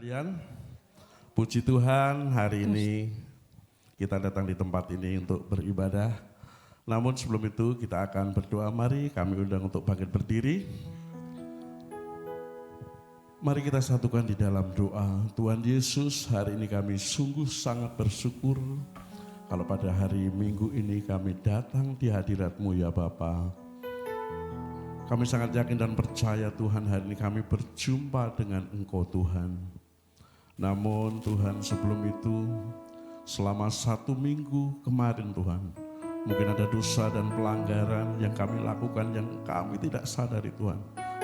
sekalian, puji Tuhan hari ini kita datang di tempat ini untuk beribadah. Namun sebelum itu kita akan berdoa. Mari kami undang untuk bangkit berdiri. Mari kita satukan di dalam doa. Tuhan Yesus, hari ini kami sungguh sangat bersyukur kalau pada hari Minggu ini kami datang di hadirat-Mu ya Bapa. Kami sangat yakin dan percaya Tuhan hari ini kami berjumpa dengan Engkau Tuhan. Namun Tuhan sebelum itu selama 1 minggu kemarin Tuhan, mungkin ada dosa dan pelanggaran yang kami lakukan yang kami tidak sadari Tuhan.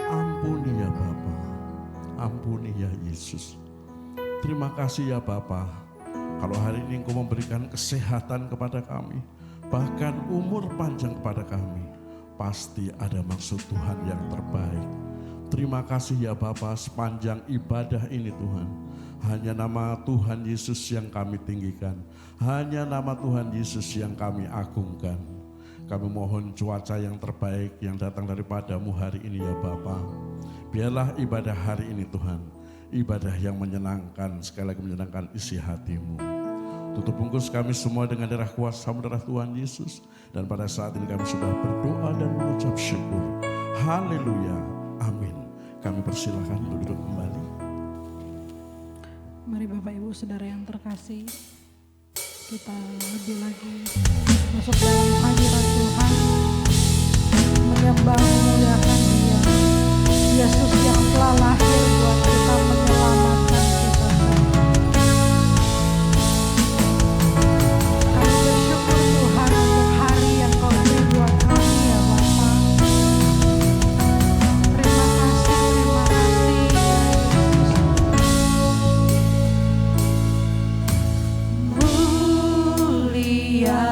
Ampuni ya Bapa, ampuni ya Yesus. Terima kasih ya Bapa, kalau hari ini Engkau memberikan kesehatan kepada kami, bahkan umur panjang kepada kami, pasti ada maksud Tuhan yang terbaik. Terima kasih ya Bapa, sepanjang ibadah ini Tuhan, hanya nama Tuhan Yesus yang kami tinggikan, hanya nama Tuhan Yesus yang kami agungkan. Kami mohon cuaca yang terbaik yang datang daripada-Mu hari ini ya Bapa. Biarlah ibadah hari ini Tuhan, ibadah yang menyenangkan, sekali lagi menyenangkan isi hati-Mu. Tutup bungkus kami semua dengan darah kuasa darah Tuhan Yesus. Dan pada saat ini kami sudah berdoa dan mengucap syukur. Haleluya, amin. Kami persilakan untuk duduk kembali. Mari Bapak Ibu Saudara yang terkasih, kita lebih lagi masuk dalam hadirat Tuhan, menyembah memuliakan Dia, Yesus yang telah lahir buat kita, menyelamatkan kita. Kami bersyukur Tuhan untuk hari yang Kau beri buat kami ya Bapa. Terima kasih ya Yesus. Mulia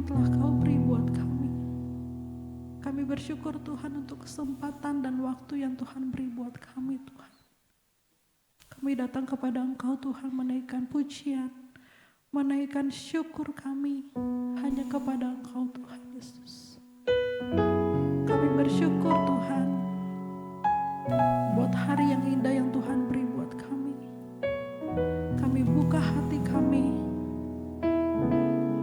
telah Kau beri buat kami. Kami bersyukur Tuhan untuk kesempatan dan waktu yang Tuhan beri buat kami Tuhan. Kami datang kepada Engkau Tuhan menaikkan pujian, menaikkan syukur kami hanya kepada Engkau Tuhan Yesus. Kami bersyukur Tuhan buat hari yang indah yang Tuhan beri buat kami. Kami buka hati kami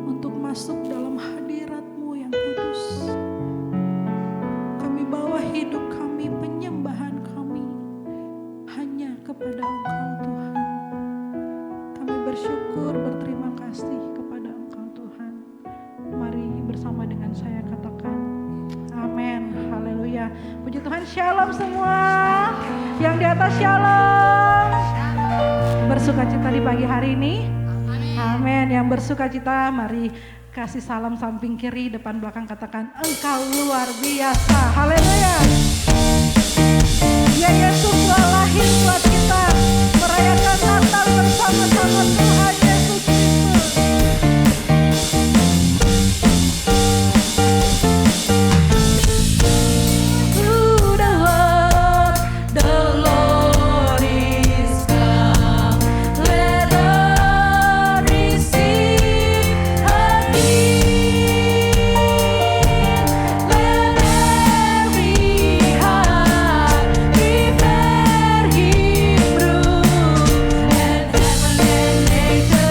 untuk masuk dalam hadirat-Mu yang kudus. Kami bawa hidup kami, penyembahan kami hanya kepada Engkau Tuhan. Kami bersyukur, berterima kasih kepada Engkau Tuhan. Mari bersama dengan saya katakan amin, haleluya. Puji Tuhan, shalom semua. Yang di atas shalom. Bersukacita di pagi hari ini. Amin. Yang bersukacita mari kasih salam samping kiri, depan belakang, katakan Engkau luar biasa. Haleluya. Ya Yesus telah lahir buat kita merayakan Natal bersama-sama Tuhan Yesus Kristus. Nature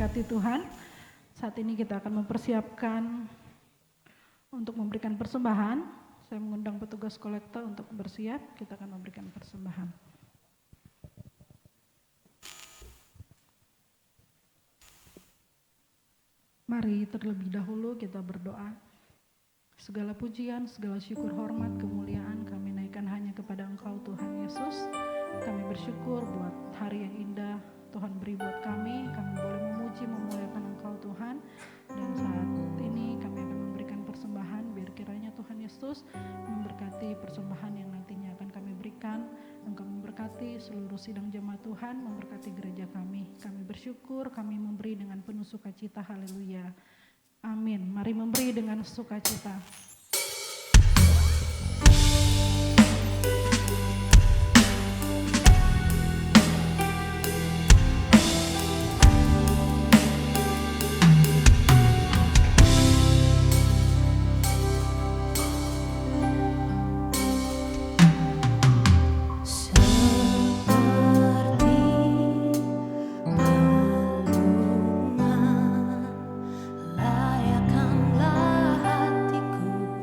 diberkati Tuhan. Saat ini kita akan mempersiapkan untuk memberikan persembahan. Saya mengundang petugas kolektor untuk bersiap, kita akan memberikan persembahan. Mari terlebih dahulu kita berdoa. Segala pujian, segala syukur, hormat, kemuliaan kami naikkan hanya kepada Engkau Tuhan Yesus. Kami bersyukur buat hari yang indah Tuhan beri buat kami boleh memuji, memuliakan Engkau Tuhan. Dan saat ini kami akan memberikan persembahan, biar kiranya Tuhan Yesus memberkati persembahan yang nantinya akan kami berikan. Engkau memberkati seluruh sidang jemaat Tuhan, memberkati gereja kami. Kami bersyukur, kami memberi dengan penuh sukacita, haleluya. Amin. Mari memberi dengan sukacita. Layakkanlah hatiku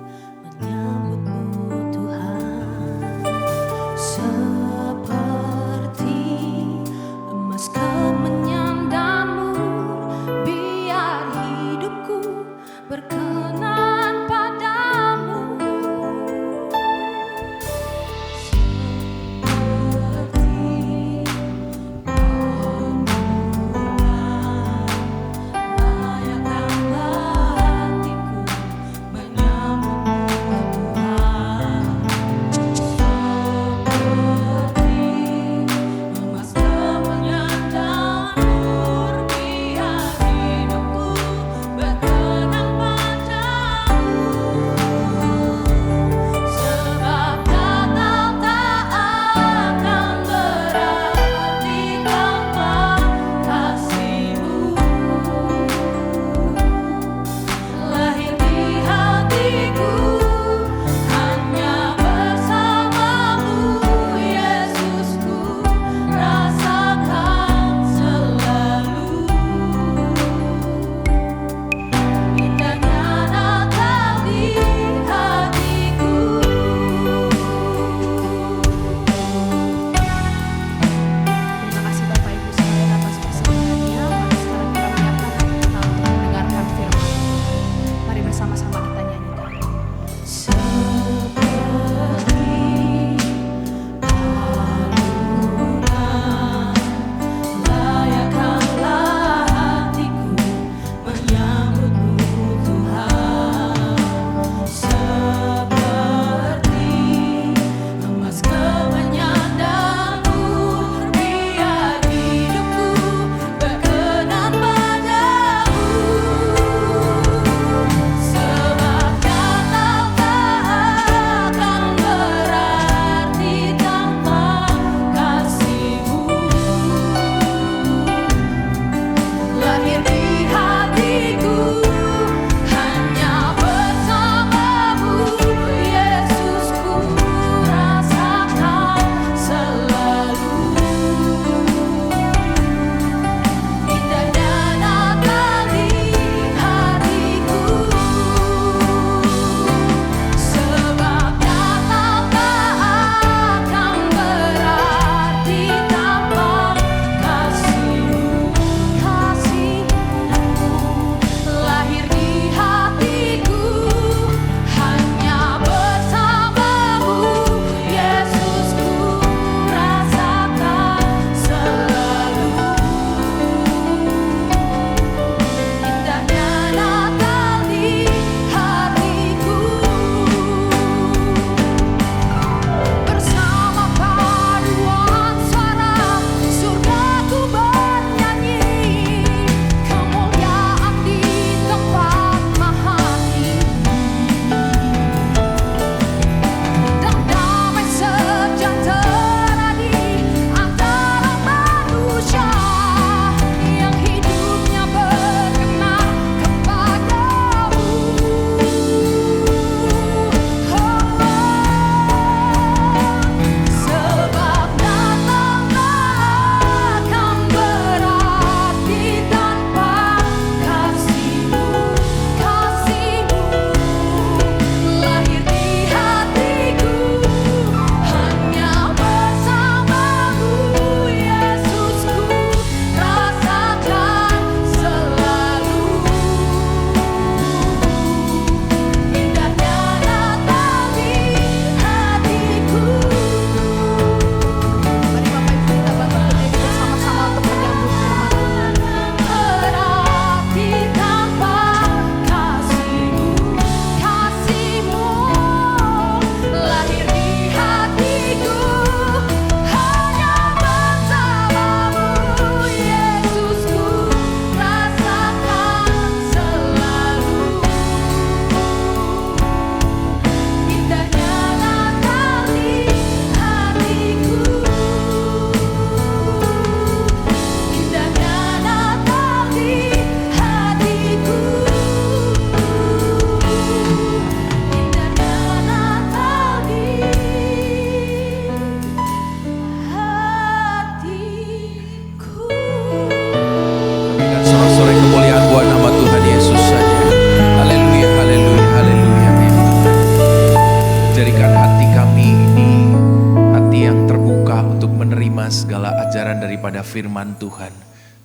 kepada firman Tuhan.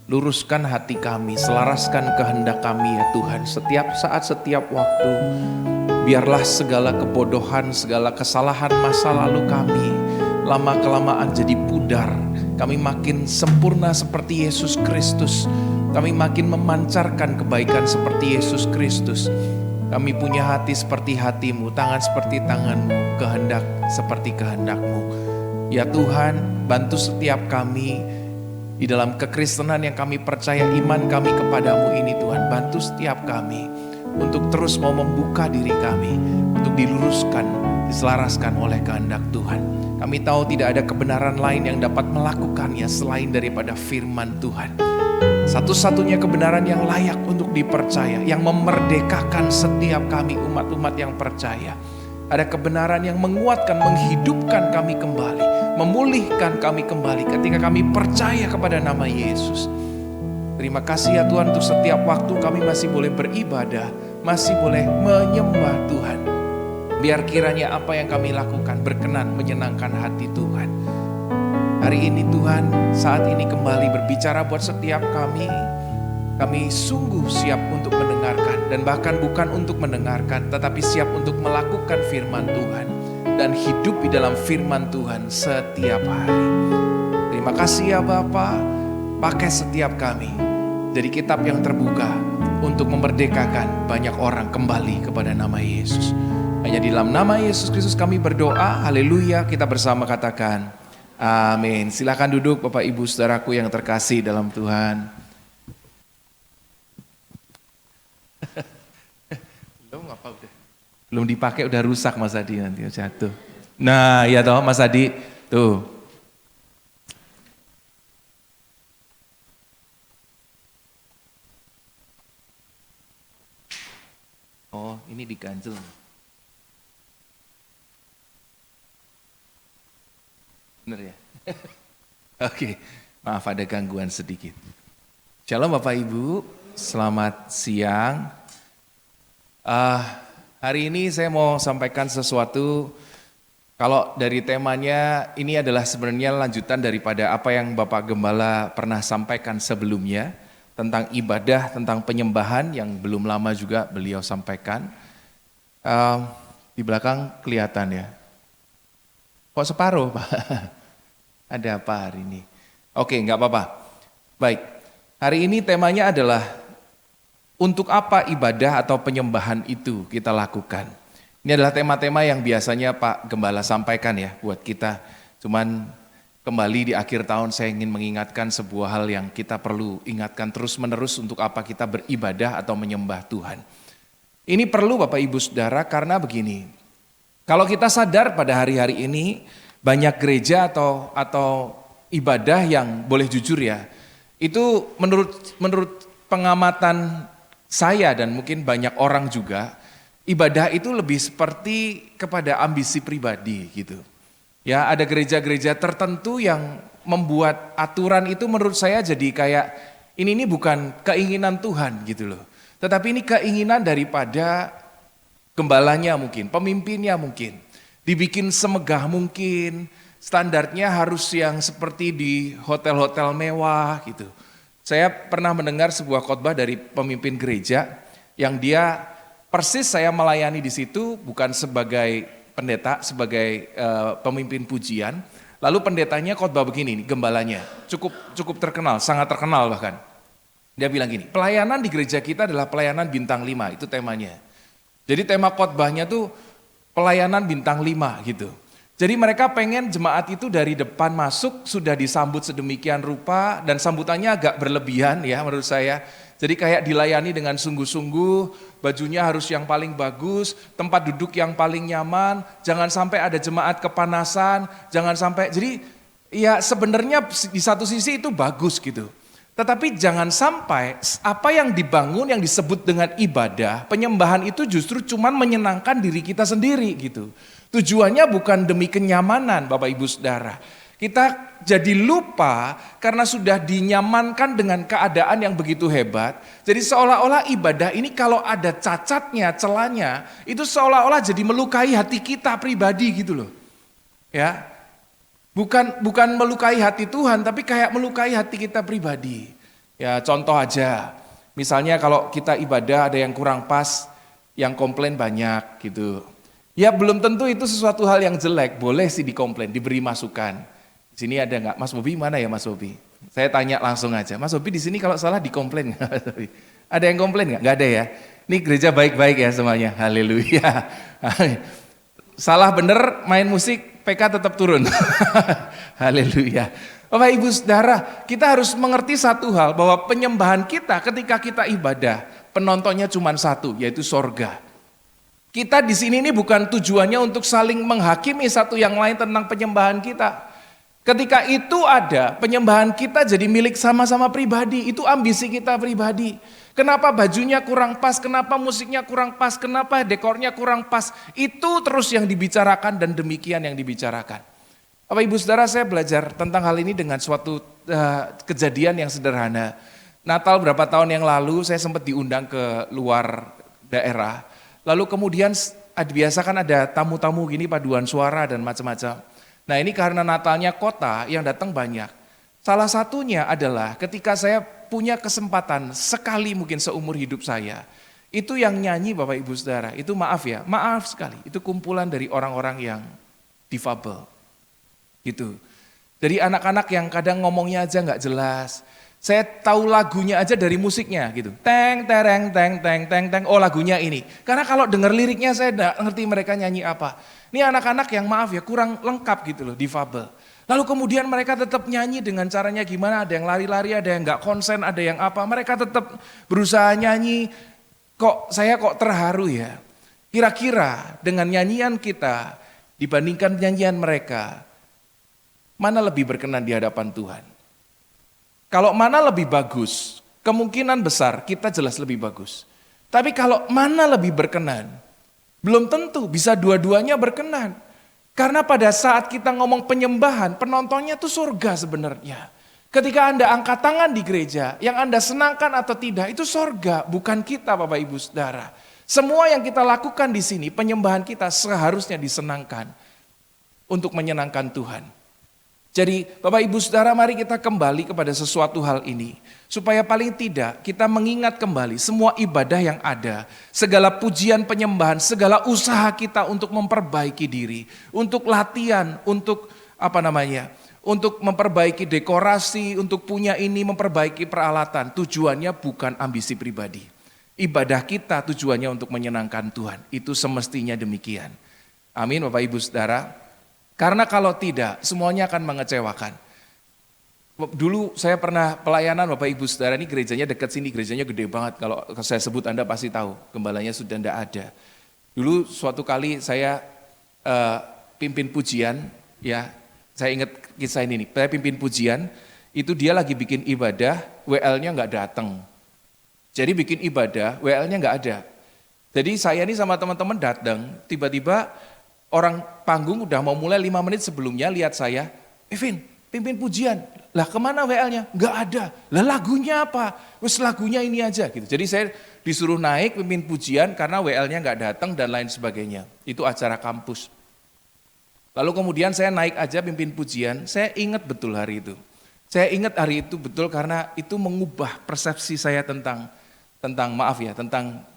Luruskan hati kami, selaraskan kehendak kami ya Tuhan, setiap saat, setiap waktu. Biarlah segala kebodohan, segala kesalahan masa lalu kami lama-kelamaan jadi pudar. Kami makin sempurna seperti Yesus Kristus. Kami makin memancarkan kebaikan seperti Yesus Kristus. Kami punya hati seperti hatimu, tangan seperti tanganmu, kehendak seperti kehendakmu. Ya Tuhan, bantu setiap kami di dalam kekristenan yang kami percaya, iman kami kepadamu ini Tuhan. Bantu setiap kami untuk terus mau membuka diri kami, untuk diluruskan, diselaraskan oleh kehendak Tuhan. Kami tahu tidak ada kebenaran lain yang dapat melakukannya selain daripada firman Tuhan. Satu-satunya kebenaran yang layak untuk dipercaya, yang memerdekakan setiap kami umat-umat yang percaya. Ada kebenaran yang menguatkan, menghidupkan kami kembali, memulihkan kami kembali ketika kami percaya kepada nama Yesus. Terima kasih ya Tuhan, untuk setiap waktu kami masih boleh beribadah, masih boleh menyembah Tuhan. Biar kiranya apa yang kami lakukan berkenan menyenangkan hati Tuhan. Hari ini Tuhan, saat ini kembali berbicara buat setiap kami. Kami sungguh siap untuk mendengarkan, dan bahkan bukan untuk mendengarkan, tetapi siap untuk melakukan firman Tuhan dan hidup di dalam firman Tuhan setiap hari. Terima kasih ya Bapa, pakai setiap kami jadi kitab yang terbuka untuk memerdekakan banyak orang kembali kepada nama Yesus. Hanya di dalam nama Yesus Kristus kami berdoa, haleluya. Kita bersama katakan amin. Silakan duduk Bapak Ibu Saudaraku yang terkasih dalam Tuhan. Belum dipakai udah rusak Mas Adi, nanti jatuh. Nah ya toh Mas Adi, tuh. Oh ini diganjel. Bener ya? Oke, maaf ada gangguan sedikit. Shalom Bapak Ibu, selamat siang. Hari ini saya mau sampaikan sesuatu, kalau dari temanya ini adalah sebenarnya lanjutan daripada apa yang Bapak Gembala pernah sampaikan sebelumnya, tentang ibadah, tentang penyembahan yang belum lama juga beliau sampaikan. Di belakang kelihatan ya. Kok separuh Pak? Ada apa hari ini? Oke, enggak apa-apa. Baik, hari ini temanya adalah untuk apa ibadah atau penyembahan itu kita lakukan. Ini adalah tema-tema yang biasanya Pak Gembala sampaikan ya buat kita. Cuman kembali di akhir tahun saya ingin mengingatkan sebuah hal yang kita perlu ingatkan terus-menerus untuk apa kita beribadah atau menyembah Tuhan. Ini perlu Bapak Ibu Saudara karena begini. Kalau kita sadar pada hari-hari ini banyak gereja atau ibadah yang boleh jujur ya, itu menurut pengamatan saya dan mungkin banyak orang juga, ibadah itu lebih seperti kepada ambisi pribadi gitu. Ya, ada gereja-gereja tertentu yang membuat aturan itu menurut saya jadi kayak ini bukan keinginan Tuhan gitu loh. Tetapi ini keinginan daripada gembalanya mungkin, pemimpinnya mungkin. Dibikin semegah mungkin, standarnya harus yang seperti di hotel-hotel mewah gitu. Saya pernah mendengar sebuah khotbah dari pemimpin gereja yang dia persis saya melayani di situ bukan sebagai pendeta, sebagai pemimpin pujian. Lalu pendetanya khotbah begini, gembalanya cukup terkenal, sangat terkenal bahkan. Dia bilang gini, pelayanan di gereja kita adalah pelayanan bintang 5, itu temanya. Jadi tema khotbahnya tuh pelayanan bintang 5 gitu. Jadi mereka pengen jemaat itu dari depan masuk sudah disambut sedemikian rupa dan sambutannya agak berlebihan ya menurut saya. Jadi kayak dilayani dengan sungguh-sungguh, bajunya harus yang paling bagus, tempat duduk yang paling nyaman, jangan sampai ada jemaat kepanasan, jangan sampai, jadi ya sebenarnya di satu sisi itu bagus gitu. Tetapi jangan sampai apa yang dibangun yang disebut dengan ibadah, penyembahan itu justru cuman menyenangkan diri kita sendiri gitu. Tujuannya bukan demi kenyamanan Bapak Ibu Saudara. Kita jadi lupa karena sudah dinyamankan dengan keadaan yang begitu hebat. Jadi seolah-olah ibadah ini kalau ada cacatnya, celahnya, itu seolah-olah jadi melukai hati kita pribadi gitu loh. Ya. Bukan melukai hati Tuhan, tapi kayak melukai hati kita pribadi. Ya contoh aja, misalnya kalau kita ibadah ada yang kurang pas, yang komplain banyak gitu. Ya belum tentu itu sesuatu hal yang jelek, boleh sih dikomplain, diberi masukan. Di sini ada nggak? Mas Bobi mana ya Mas Bobi? Saya tanya langsung aja, Mas Bobi di sini kalau salah dikomplain nggak? Ada yang komplain nggak? Nggak ada ya. Ini gereja baik-baik ya semuanya, haleluya. Salah bener main musik, PK tetap turun. Haleluya. Bapak Ibu Saudara, kita harus mengerti satu hal, bahwa penyembahan kita ketika kita ibadah, penontonnya cuma satu, yaitu sorga. Kita di sini ini bukan tujuannya untuk saling menghakimi satu yang lain tentang penyembahan kita. Ketika itu ada, penyembahan kita jadi milik sama-sama pribadi, itu ambisi kita pribadi. Kenapa bajunya kurang pas, kenapa musiknya kurang pas, kenapa dekornya kurang pas, itu terus yang dibicarakan dan demikian yang dibicarakan. Bapak Ibu Saudara, saya belajar tentang hal ini dengan suatu kejadian yang sederhana. Natal berapa tahun yang lalu saya sempat diundang ke luar daerah. Lalu kemudian biasa kan ada tamu-tamu gini, paduan suara dan macam-macam. Nah ini karena Natalnya kota yang datang banyak. Salah satunya adalah ketika saya punya kesempatan sekali mungkin seumur hidup saya. Itu yang nyanyi Bapak Ibu Saudara, itu maaf sekali. Itu kumpulan dari orang-orang yang difabel. Gitu. Dari anak-anak yang kadang ngomongnya aja nggak jelas. Saya tahu lagunya aja dari musiknya gitu. Teng tereng teng teng teng teng. Oh lagunya ini. Karena kalau dengar liriknya saya nggak ngerti mereka nyanyi apa. Ini anak-anak yang maaf ya kurang lengkap gitu loh, difabel. Lalu kemudian mereka tetap nyanyi dengan caranya gimana, ada yang lari-lari, ada yang nggak konsen, ada yang apa. Mereka tetap berusaha nyanyi. Saya kok terharu ya. Kira-kira dengan nyanyian kita dibandingkan nyanyian mereka, mana lebih berkenan di hadapan Tuhan? Kalau mana lebih bagus, kemungkinan besar kita jelas lebih bagus. Tapi kalau mana lebih berkenan, belum tentu bisa dua-duanya berkenan. Karena pada saat kita ngomong penyembahan, penontonnya itu surga sebenarnya. Ketika Anda angkat tangan di gereja, yang Anda senangkan atau tidak, itu surga, bukan kita Bapak Ibu Saudara. Semua yang kita lakukan di sini, penyembahan kita seharusnya disenangkan untuk menyenangkan Tuhan. Jadi Bapak Ibu Saudara, mari kita kembali kepada sesuatu hal ini. Supaya paling tidak kita mengingat kembali semua ibadah yang ada. Segala pujian penyembahan, segala usaha kita untuk memperbaiki diri. Untuk latihan, untuk untuk memperbaiki dekorasi, untuk punya ini, memperbaiki peralatan. Tujuannya bukan ambisi pribadi. Ibadah kita tujuannya untuk menyenangkan Tuhan. Itu semestinya demikian. Amin Bapak Ibu Saudara. Karena kalau tidak, semuanya akan mengecewakan. Dulu saya pernah pelayanan Bapak Ibu Saudara, ini gerejanya dekat sini, gerejanya gede banget. Kalau saya sebut Anda pasti tahu, gembalanya sudah tidak ada. Dulu suatu kali saya pimpin pujian, ya saya ingat kisah ini nih. Saya pimpin pujian, itu dia lagi bikin ibadah, WL-nya nggak datang. Jadi bikin ibadah, WL-nya nggak ada. Jadi saya ini sama teman-teman datang, tiba-tiba orang panggung udah mau mulai 5 menit sebelumnya lihat saya, Evin, pimpin pujian. Lah kemana WL-nya? Nggak ada. Lah lagunya apa? Wes lagunya ini aja gitu. Jadi saya disuruh naik pimpin pujian karena WL-nya nggak datang dan lain sebagainya. Itu acara kampus. Lalu kemudian saya naik aja pimpin pujian, saya ingat betul hari itu. Saya ingat hari itu betul karena itu mengubah persepsi saya tentang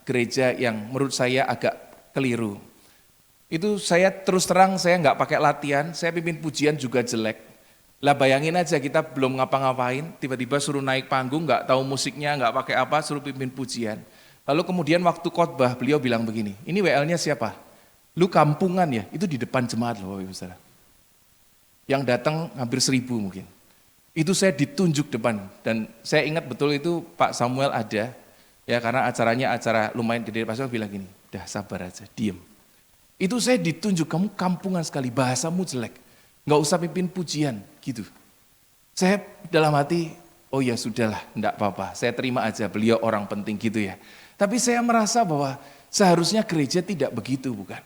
gereja yang menurut saya agak keliru. Itu saya terus terang saya nggak pakai latihan, saya pimpin pujian juga jelek. Lah bayangin aja kita belum ngapa-ngapain, tiba-tiba suruh naik panggung, nggak tahu musiknya, nggak pakai apa, suruh pimpin pujian. Lalu kemudian waktu khotbah beliau bilang begini, ini WL-nya siapa? Lu kampungan ya, itu di depan jemaat loh Bapak Ibu Saudara. Yang datang hampir 1000 mungkin. Itu saya ditunjuk depan dan saya ingat betul itu Pak Samuel ada, ya karena acaranya acara lumayan gede, Pak Samuel bilang gini, dah sabar aja, diem. Itu saya ditunjuk, kamu kampungan sekali, bahasamu jelek. Nggak usah pimpin pujian, gitu. Saya dalam hati, oh ya sudahlah, enggak apa-apa, saya terima aja, beliau orang penting gitu ya. Tapi saya merasa bahwa seharusnya gereja tidak begitu, bukan?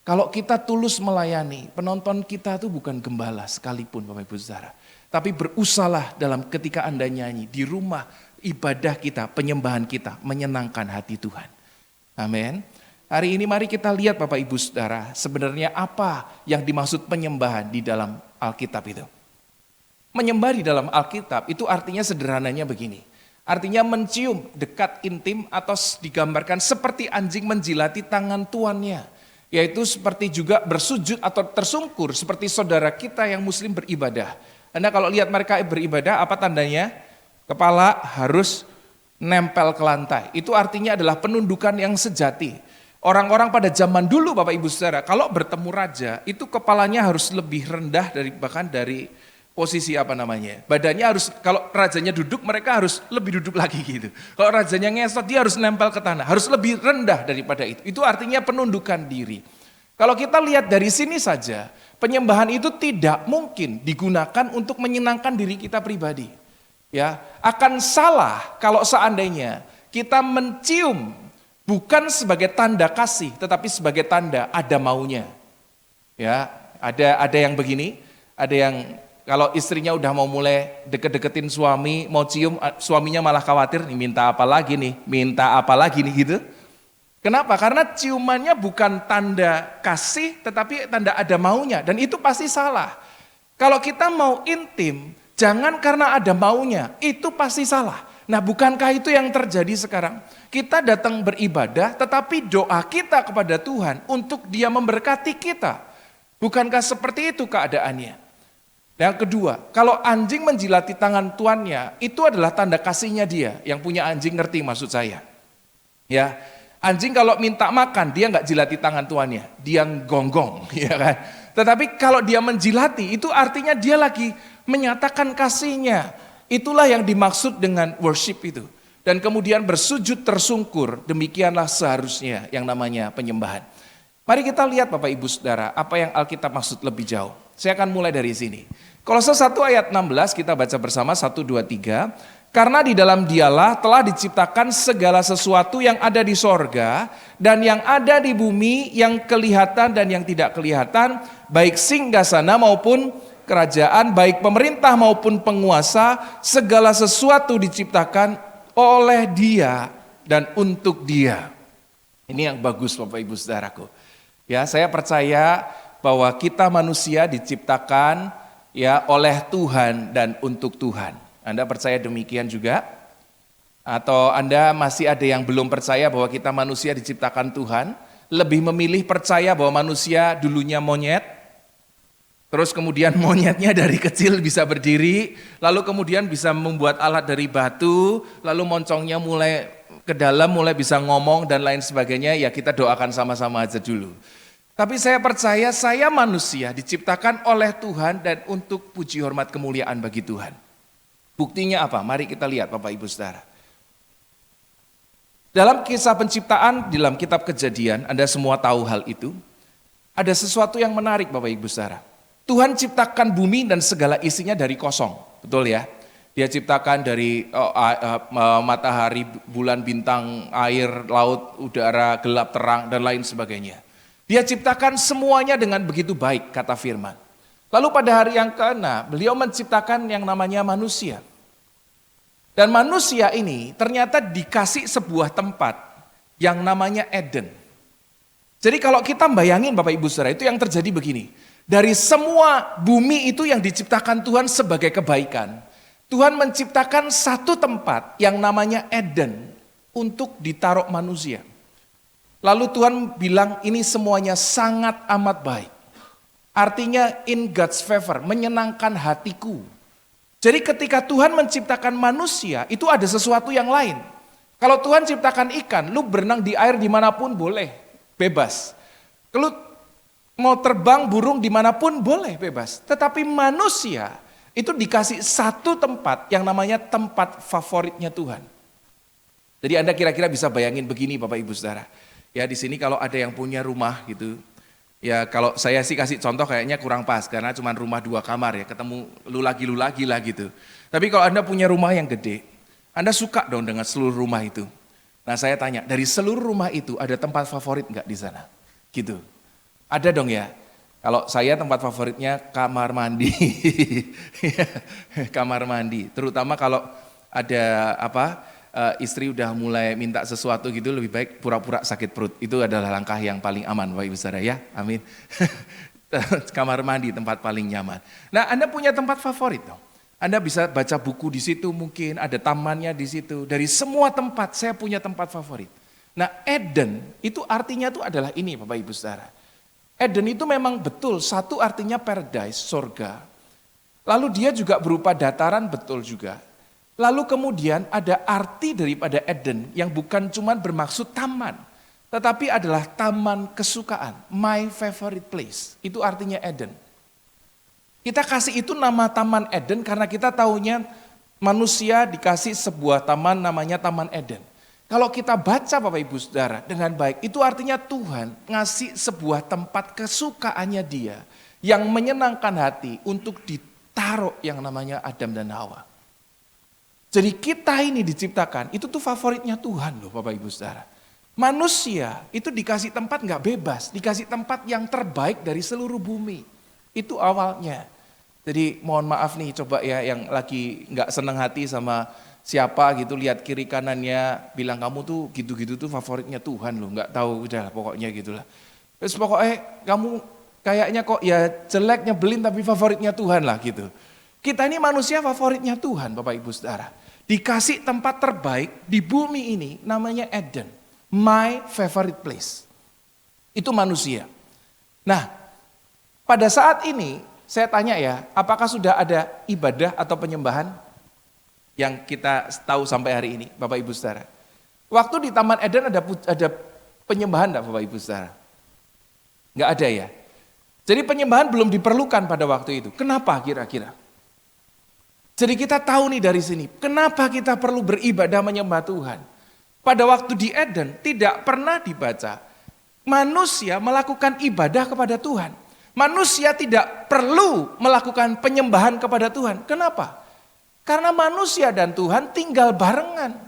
Kalau kita tulus melayani, penonton kita tuh bukan gembala sekalipun Bapak Ibu Saudara. Tapi berusahalah dalam ketika Anda nyanyi, di rumah, ibadah kita, penyembahan kita, menyenangkan hati Tuhan. Amin. Hari ini mari kita lihat Bapak Ibu Saudara, sebenarnya apa yang dimaksud penyembahan di dalam Alkitab itu. Menyembah di dalam Alkitab itu artinya sederhananya begini. Artinya mencium, dekat, intim, atau digambarkan seperti anjing menjilati tangan tuannya. Yaitu seperti juga bersujud atau tersungkur seperti saudara kita yang muslim beribadah. Anda kalau lihat mereka beribadah, apa tandanya? Kepala harus nempel ke lantai. Itu artinya adalah penundukan yang sejati. Orang-orang pada zaman dulu Bapak Ibu Saudara, kalau bertemu raja, itu kepalanya harus lebih rendah bahkan dari posisi badannya harus, kalau rajanya duduk mereka harus lebih duduk lagi gitu. Kalau rajanya ngesot dia harus nempel ke tanah, harus lebih rendah daripada itu. Itu artinya penundukan diri. Kalau kita lihat dari sini saja, penyembahan itu tidak mungkin digunakan untuk menyenangkan diri kita pribadi. Ya, akan salah kalau seandainya kita mencium bukan sebagai tanda kasih, tetapi sebagai tanda ada maunya. Ya, ada yang begini, ada yang kalau istrinya udah mau mulai deket-deketin suami, mau cium, suaminya malah khawatir, nih minta apa lagi nih gitu. Kenapa? Karena ciumannya bukan tanda kasih, tetapi tanda ada maunya, dan itu pasti salah. Kalau kita mau intim, jangan karena ada maunya, itu pasti salah. Nah, bukankah itu yang terjadi sekarang? Kita datang beribadah, tetapi doa kita kepada Tuhan untuk Dia memberkati kita. Bukankah seperti itu keadaannya? Yang kedua, kalau anjing menjilati tangan tuannya, itu adalah tanda kasihnya dia. Yang punya anjing ngerti maksud saya. Ya, anjing kalau minta makan, dia nggak jilati tangan tuannya, dia gonggong, ya kan? Tetapi kalau dia menjilati, itu artinya dia lagi menyatakan kasihnya. Itulah yang dimaksud dengan worship itu. Dan kemudian bersujud tersungkur, demikianlah seharusnya yang namanya penyembahan. Mari kita lihat Bapak Ibu Saudara, apa yang Alkitab maksud lebih jauh. Saya akan mulai dari sini. Kolose 1 ayat 16 kita baca bersama 1, 2, 3. Karena di dalam Dialah telah diciptakan segala sesuatu yang ada di sorga dan yang ada di bumi, yang kelihatan dan yang tidak kelihatan, baik singgasana maupun kerajaan, baik pemerintah maupun penguasa, segala sesuatu diciptakan oleh Dia dan untuk Dia. Ini yang bagus Bapak Ibu Saudaraku. Ya, saya percaya bahwa kita manusia diciptakan ya oleh Tuhan dan untuk Tuhan. Anda percaya demikian juga? Atau Anda masih ada yang belum percaya bahwa kita manusia diciptakan Tuhan? Lebih memilih percaya bahwa manusia dulunya monyet, terus kemudian monyetnya dari kecil bisa berdiri, lalu kemudian bisa membuat alat dari batu, lalu moncongnya mulai ke dalam, mulai bisa ngomong dan lain sebagainya, ya kita doakan sama-sama aja dulu. Tapi saya percaya saya manusia diciptakan oleh Tuhan dan untuk puji hormat kemuliaan bagi Tuhan. Buktinya apa? Mari kita lihat Bapak Ibu Saudara. Dalam kisah penciptaan, dalam kitab Kejadian, Anda semua tahu hal itu. Ada sesuatu yang menarik Bapak Ibu Saudara. Tuhan ciptakan bumi dan segala isinya dari kosong. Betul ya? Dia ciptakan dari matahari, bulan, bintang, air, laut, udara, gelap, terang, dan lain sebagainya. Dia ciptakan semuanya dengan begitu baik, kata firman. Lalu pada hari yang ke-6, beliau menciptakan yang namanya manusia. Dan manusia ini ternyata dikasih sebuah tempat yang namanya Eden. Jadi kalau kita bayangin Bapak Ibu Saudara, itu yang terjadi begini. Dari semua bumi itu yang diciptakan Tuhan sebagai kebaikan, Tuhan menciptakan satu tempat yang namanya Eden untuk ditaruh manusia. Lalu Tuhan bilang ini semuanya sangat amat baik. Artinya in God's favor, menyenangkan hatiku. Jadi ketika Tuhan menciptakan manusia, itu ada sesuatu yang lain. Kalau Tuhan ciptakan ikan, lu berenang di air dimanapun boleh, bebas. Kalau mau terbang burung dimanapun boleh, bebas. Tetapi manusia itu dikasih satu tempat yang namanya tempat favoritnya Tuhan. Jadi Anda kira-kira bisa bayangin begini Bapak Ibu Saudara. Ya di sini kalau ada yang punya rumah gitu, ya kalau saya sih kasih contoh kayaknya kurang pas karena cuma rumah 2 kamar ya, ketemu lu lagi lah gitu. Tapi kalau Anda punya rumah yang gede, Anda suka dong dengan seluruh rumah itu. Nah saya tanya, dari seluruh rumah itu ada tempat favorit nggak di sana? Gitu. Ada dong ya. Kalau saya tempat favoritnya kamar mandi. Kamar mandi, terutama kalau ada istri udah mulai minta sesuatu gitu, lebih baik pura-pura sakit perut. Itu adalah langkah yang paling aman Bapak Ibu Saudara ya, amin. Kamar mandi tempat paling nyaman. Nah, Anda punya tempat favorit dong. Anda bisa baca buku di situ mungkin, ada tamannya di situ. Dari semua tempat saya punya tempat favorit. Nah, Eden itu artinya itu adalah ini Bapak Ibu Saudara. Eden itu memang betul, satu artinya paradise, surga. Lalu dia juga berupa dataran, betul juga. Lalu kemudian ada arti daripada Eden yang bukan cuma bermaksud taman, tetapi adalah taman kesukaan, my favorite place. Itu artinya Eden. Kita kasih itu nama Taman Eden karena kita taunya manusia dikasih sebuah taman namanya Taman Eden. Kalau kita baca Bapak Ibu Saudara dengan baik, itu artinya Tuhan ngasih sebuah tempat kesukaannya dia yang menyenangkan hati untuk ditaruh yang namanya Adam dan Hawa. Jadi kita ini diciptakan, itu tuh favoritnya Tuhan loh Bapak Ibu Saudara. Manusia itu dikasih tempat nggak bebas, dikasih tempat yang terbaik dari seluruh bumi. Itu awalnya. Jadi mohon maaf nih coba ya yang lagi nggak senang hati sama siapa gitu, lihat kiri kanannya, bilang kamu tuh gitu-gitu tuh favoritnya Tuhan loh, nggak tahu udah pokoknya gitulah. Terus pokoknya kamu kayaknya kok ya jelek nyebelin tapi favoritnya Tuhan lah gitu. Kita ini manusia favoritnya Tuhan Bapak Ibu Saudara. Dikasih tempat terbaik di bumi ini namanya Eden. My favorite place. Itu manusia. Nah, pada saat ini saya tanya ya, apakah sudah ada ibadah atau penyembahan yang kita tahu sampai hari ini Bapak Ibu Saudara? Waktu di Taman Eden ada penyembahan enggak Bapak Ibu Saudara? Enggak ada ya. Jadi penyembahan belum diperlukan pada waktu itu. Kenapa kira-kira? Jadi kita tahu nih dari sini, kenapa kita perlu beribadah menyembah Tuhan. Pada waktu di Eden tidak pernah dibaca, manusia melakukan ibadah kepada Tuhan. Manusia tidak perlu melakukan penyembahan kepada Tuhan. Kenapa? Karena manusia dan Tuhan tinggal barengan.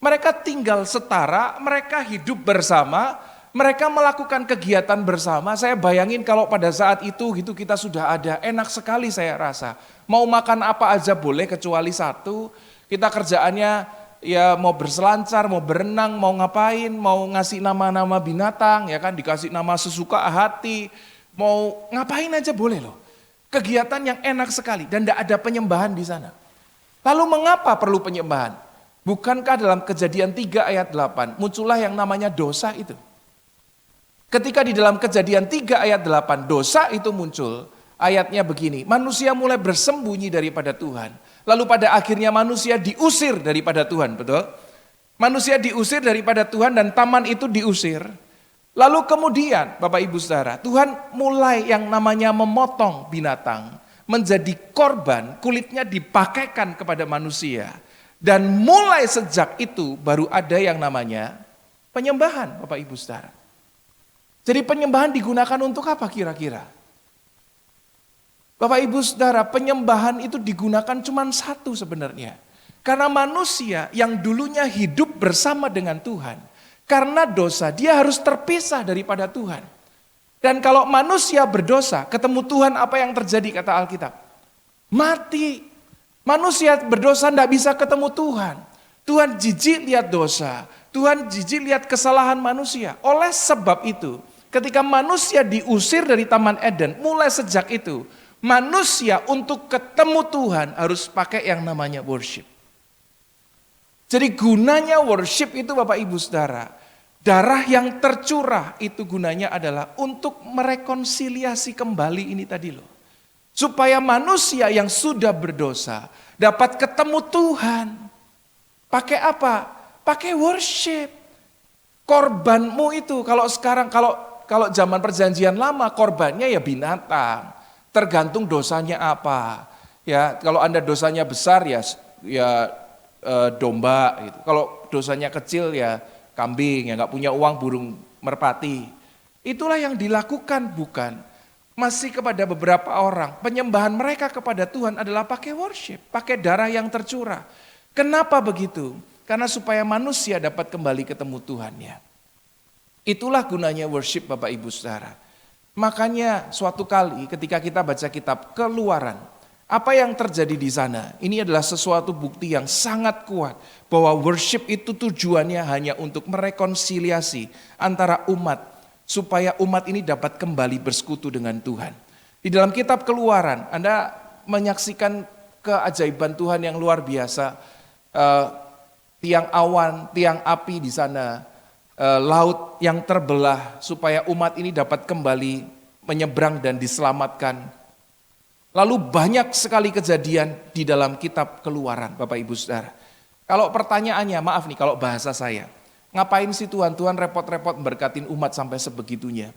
Mereka tinggal setara, mereka hidup bersama, mereka melakukan kegiatan bersama. Saya bayangin kalau pada saat itu gitu kita sudah ada, enak sekali saya rasa. Mau makan apa aja boleh kecuali satu. Kita kerjaannya ya mau berselancar, mau berenang, mau ngapain, mau ngasih nama-nama binatang, ya kan dikasih nama sesuka hati. Mau ngapain aja boleh loh. Kegiatan yang enak sekali dan tidak ada penyembahan di sana. Lalu mengapa perlu penyembahan? Bukankah dalam Kejadian 3 ayat 8 muncullah yang namanya dosa itu? Ketika di dalam Kejadian 3 ayat 8 dosa itu muncul, ayatnya begini, manusia mulai bersembunyi daripada Tuhan. Lalu pada akhirnya manusia diusir daripada Tuhan, betul? Manusia diusir daripada Tuhan dan taman itu diusir. Lalu kemudian Bapak Ibu Saudara, Tuhan mulai yang namanya memotong binatang menjadi korban, kulitnya dipakaikan kepada manusia. Dan mulai sejak itu baru ada yang namanya penyembahan Bapak Ibu Saudara. Jadi penyembahan digunakan untuk apa kira-kira? Bapak Ibu Saudara, penyembahan itu digunakan cuma satu sebenarnya. Karena manusia yang dulunya hidup bersama dengan Tuhan, karena dosa dia harus terpisah daripada Tuhan. Dan kalau manusia berdosa, ketemu Tuhan apa yang terjadi kata Alkitab? Mati. Manusia berdosa tidak bisa ketemu Tuhan. Tuhan jijik lihat dosa. Tuhan jijik lihat kesalahan manusia. Oleh sebab itu, ketika manusia diusir dari Taman Eden, mulai sejak itu, manusia untuk ketemu Tuhan harus pakai yang namanya worship. Jadi gunanya worship itu Bapak Ibu Saudara, darah yang tercurah itu gunanya adalah untuk merekonsiliasi kembali ini tadi loh. Supaya manusia yang sudah berdosa dapat ketemu Tuhan. Pakai apa? Pakai worship. Korbanmu itu kalau sekarang kalau zaman perjanjian lama korbannya ya binatang. Tergantung dosanya apa. Ya, kalau Anda dosanya besar ya domba gitu. Kalau dosanya kecil ya kambing, ya nggak punya uang burung merpati. Itulah yang dilakukan bukan. Masih kepada beberapa orang, penyembahan mereka kepada Tuhan adalah pakai worship, pakai darah yang tercurah. Kenapa begitu? Karena supaya manusia dapat kembali ketemu Tuhannya. Itulah gunanya worship Bapak Ibu Saudara. Makanya suatu kali ketika kita baca kitab Keluaran, apa yang terjadi di sana? Ini adalah sesuatu bukti yang sangat kuat bahwa worship itu tujuannya hanya untuk merekonsiliasi antara umat supaya umat ini dapat kembali bersekutu dengan Tuhan. Di dalam kitab Keluaran, Anda menyaksikan keajaiban Tuhan yang luar biasa. Tiang awan, tiang api di sana, laut yang terbelah supaya umat ini dapat kembali menyeberang dan diselamatkan. Lalu banyak sekali kejadian di dalam kitab Keluaran, Bapak Ibu Saudara. Kalau pertanyaannya, maaf nih kalau bahasa saya, ngapain sih Tuhan repot-repot memberkatin umat sampai sebegitunya?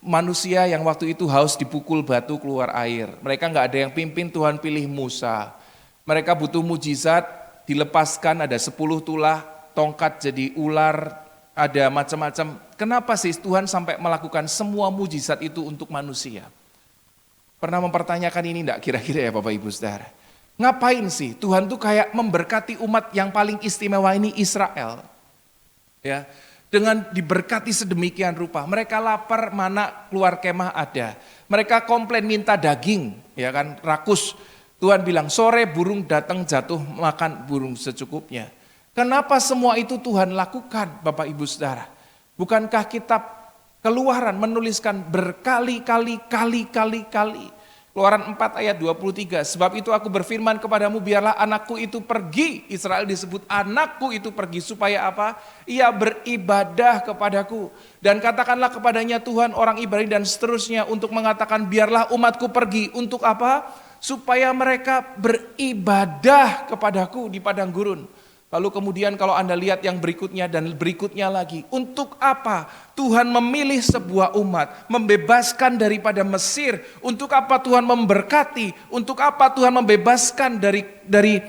Manusia yang waktu itu haus dipukul batu keluar air. Mereka nggak ada yang pimpin, Tuhan pilih Musa. Mereka butuh mujizat, dilepaskan ada 10 tulah, tongkat jadi ular, ada macam-macam. Kenapa sih Tuhan sampai melakukan semua mujizat itu untuk manusia? Pernah mempertanyakan ini enggak kira-kira ya Bapak Ibu Saudara? Ngapain sih Tuhan tuh kayak memberkati umat yang paling istimewa ini Israel. Ya, dengan diberkati sedemikian rupa. Mereka lapar, mana keluar kemah ada. Mereka komplain minta daging, ya kan, rakus. Tuhan bilang sore burung datang jatuh makan burung secukupnya. Kenapa semua itu Tuhan lakukan Bapak Ibu Saudara? Bukankah kitab Keluaran menuliskan berkali-kali. Keluaran 4 ayat 23, sebab itu aku berfirman kepadamu, biarlah anakku itu pergi. Israel disebut anakku itu pergi, supaya apa? Ia beribadah kepadaku. Dan katakanlah kepadanya Tuhan orang Ibrani dan seterusnya untuk mengatakan biarlah umatku pergi. Untuk apa? Supaya mereka beribadah kepadaku di padang gurun. Lalu kemudian kalau Anda lihat yang berikutnya dan berikutnya lagi. Untuk apa Tuhan memilih sebuah umat, membebaskan daripada Mesir? Untuk apa Tuhan memberkati? Untuk apa Tuhan membebaskan dari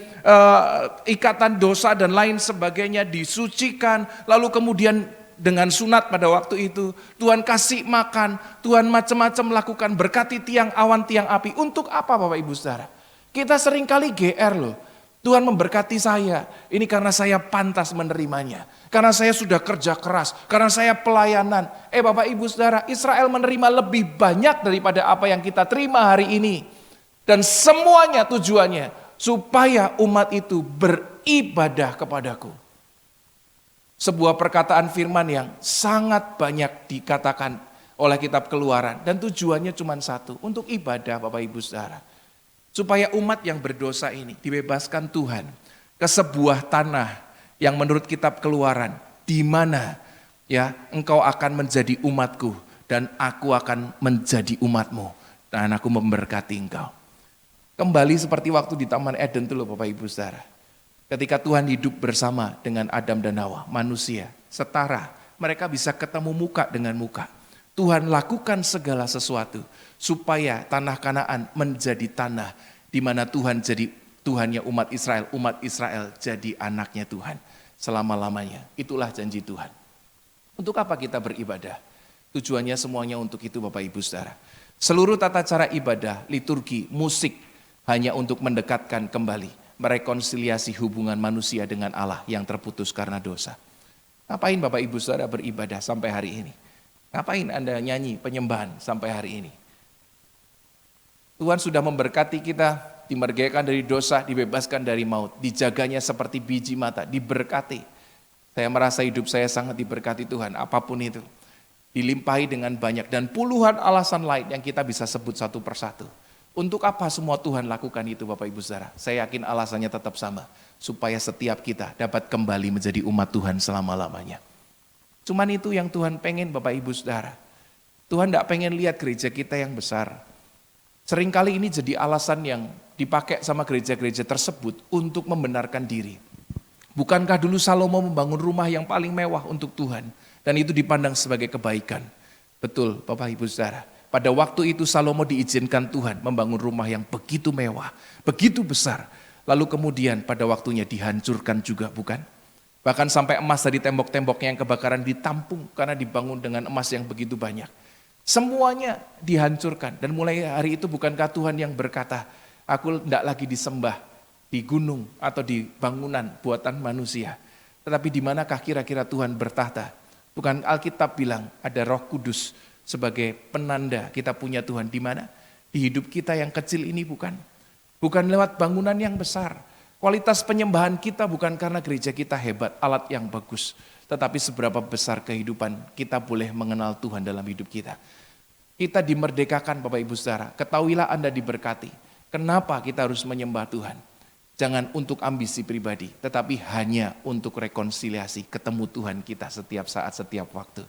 ikatan dosa dan lain sebagainya, disucikan. Lalu kemudian dengan sunat pada waktu itu, Tuhan kasih makan, Tuhan macam-macam melakukan, berkati tiang awan, tiang api. Untuk apa Bapak Ibu Saudara? Kita seringkali GR loh. Tuhan memberkati saya, ini karena saya pantas menerimanya. Karena saya sudah kerja keras, karena saya pelayanan. Bapak Ibu Saudara, Israel menerima lebih banyak daripada apa yang kita terima hari ini. Dan semuanya tujuannya, supaya umat itu beribadah kepadaku. Sebuah perkataan firman yang sangat banyak dikatakan oleh kitab Keluaran. Dan tujuannya cuma satu, untuk ibadah Bapak Ibu Saudara. Supaya umat yang berdosa ini dibebaskan Tuhan ke sebuah tanah yang menurut kitab Keluaran, di mana ya engkau akan menjadi umatku dan aku akan menjadi umatmu dan aku memberkati engkau. Kembali seperti waktu di Taman Eden itu loh Bapak Ibu Saudara. Ketika Tuhan hidup bersama dengan Adam dan Hawa, manusia setara, mereka bisa ketemu muka dengan muka. Tuhan lakukan segala sesuatu supaya tanah Kanaan menjadi tanah di mana Tuhan jadi Tuhannya umat Israel jadi anaknya Tuhan selama-lamanya. Itulah janji Tuhan. Untuk apa kita beribadah? Tujuannya semuanya untuk itu Bapak Ibu Saudara. Seluruh tata cara ibadah, liturgi, musik hanya untuk mendekatkan kembali, merekonsiliasi hubungan manusia dengan Allah yang terputus karena dosa. Ngapain Bapak Ibu Saudara beribadah sampai hari ini? Ngapain Anda nyanyi penyembahan sampai hari ini? Tuhan sudah memberkati kita, dimerdekakan dari dosa, dibebaskan dari maut, dijaganya seperti biji mata, diberkati. Saya merasa hidup saya sangat diberkati Tuhan, apapun itu. Dilimpahi dengan banyak dan puluhan alasan lain yang kita bisa sebut satu persatu. Untuk apa semua Tuhan lakukan itu Bapak Ibu Saudara? Saya yakin alasannya tetap sama, supaya setiap kita dapat kembali menjadi umat Tuhan selama-lamanya. Cuman itu yang Tuhan pengen Bapak Ibu Saudara. Tuhan tidak pengen lihat gereja kita yang besar. Seringkali ini jadi alasan yang dipakai sama gereja-gereja tersebut untuk membenarkan diri. Bukankah dulu Salomo membangun rumah yang paling mewah untuk Tuhan? Dan itu dipandang sebagai kebaikan. Betul Bapak Ibu Saudara. Pada waktu itu Salomo diizinkan Tuhan membangun rumah yang begitu mewah, begitu besar. Lalu kemudian pada waktunya dihancurkan juga bukan? Bahkan sampai emas dari tembok-temboknya yang kebakaran ditampung karena dibangun dengan emas yang begitu banyak. Semuanya dihancurkan dan mulai hari itu bukankah Tuhan yang berkata, aku tidak lagi disembah di gunung atau di bangunan buatan manusia. Tetapi di manakah kira-kira Tuhan bertahta? Bukan Alkitab bilang ada Roh Kudus sebagai penanda kita punya Tuhan di mana? Di hidup kita yang kecil ini bukan? Bukan lewat bangunan yang besar. Kualitas penyembahan kita bukan karena gereja kita hebat, alat yang bagus. Tetapi seberapa besar kehidupan kita boleh mengenal Tuhan dalam hidup kita. Kita dimerdekakan Bapak Ibu Saudara. Ketahuilah Anda diberkati. Kenapa kita harus menyembah Tuhan? Jangan untuk ambisi pribadi, tetapi hanya untuk rekonsiliasi, ketemu Tuhan kita setiap saat, setiap waktu.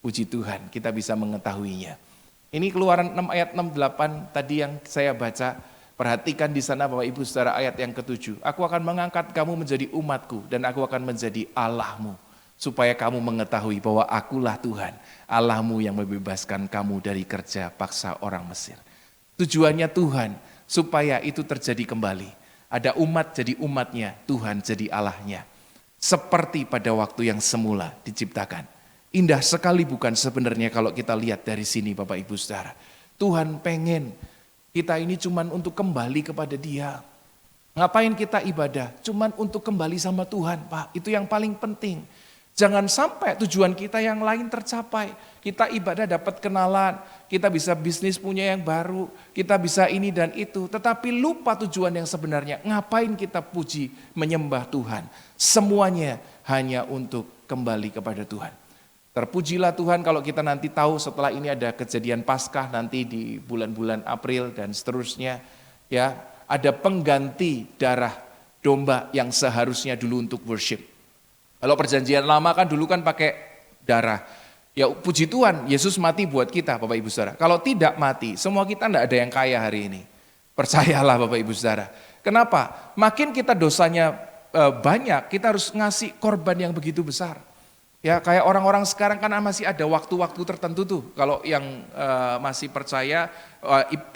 Puji Tuhan, kita bisa mengetahuinya. Ini Keluaran 6 ayat 6-8 tadi yang saya baca. Perhatikan di sana Bapak Ibu Saudara ayat yang ke-7. Aku akan mengangkat kamu menjadi umatku dan aku akan menjadi Allahmu. Supaya kamu mengetahui bahwa akulah Tuhan, Allahmu yang membebaskan kamu dari kerja paksa orang Mesir. Tujuannya Tuhan supaya itu terjadi kembali. Ada umat jadi umatnya, Tuhan jadi Allahnya. Seperti pada waktu yang semula diciptakan. Indah sekali bukan sebenarnya kalau kita lihat dari sini Bapak Ibu Saudara. Tuhan pengen kita ini cuman untuk kembali kepada Dia. Ngapain kita ibadah? Cuman untuk kembali sama Tuhan, Pak. Itu yang paling penting. Jangan sampai tujuan kita yang lain tercapai. Kita ibadah dapat kenalan, kita bisa bisnis punya yang baru, kita bisa ini dan itu. Tetapi lupa tujuan yang sebenarnya. Ngapain kita puji, menyembah Tuhan? Semuanya hanya untuk kembali kepada Tuhan. Terpujilah Tuhan kalau kita nanti tahu setelah ini ada kejadian Paskah nanti di bulan-bulan April dan seterusnya. Ya, ada pengganti darah domba yang seharusnya dulu untuk worship. Kalau perjanjian lama kan dulu kan pakai darah. Ya puji Tuhan, Yesus mati buat kita Bapak Ibu Saudara. Kalau tidak mati, semua kita tidak ada yang kaya hari ini. Percayalah Bapak Ibu Saudara. Kenapa? Makin kita dosanya banyak, kita harus ngasih korban yang begitu besar. Ya kayak orang-orang sekarang kan masih ada waktu-waktu tertentu tuh. Kalau yang masih percaya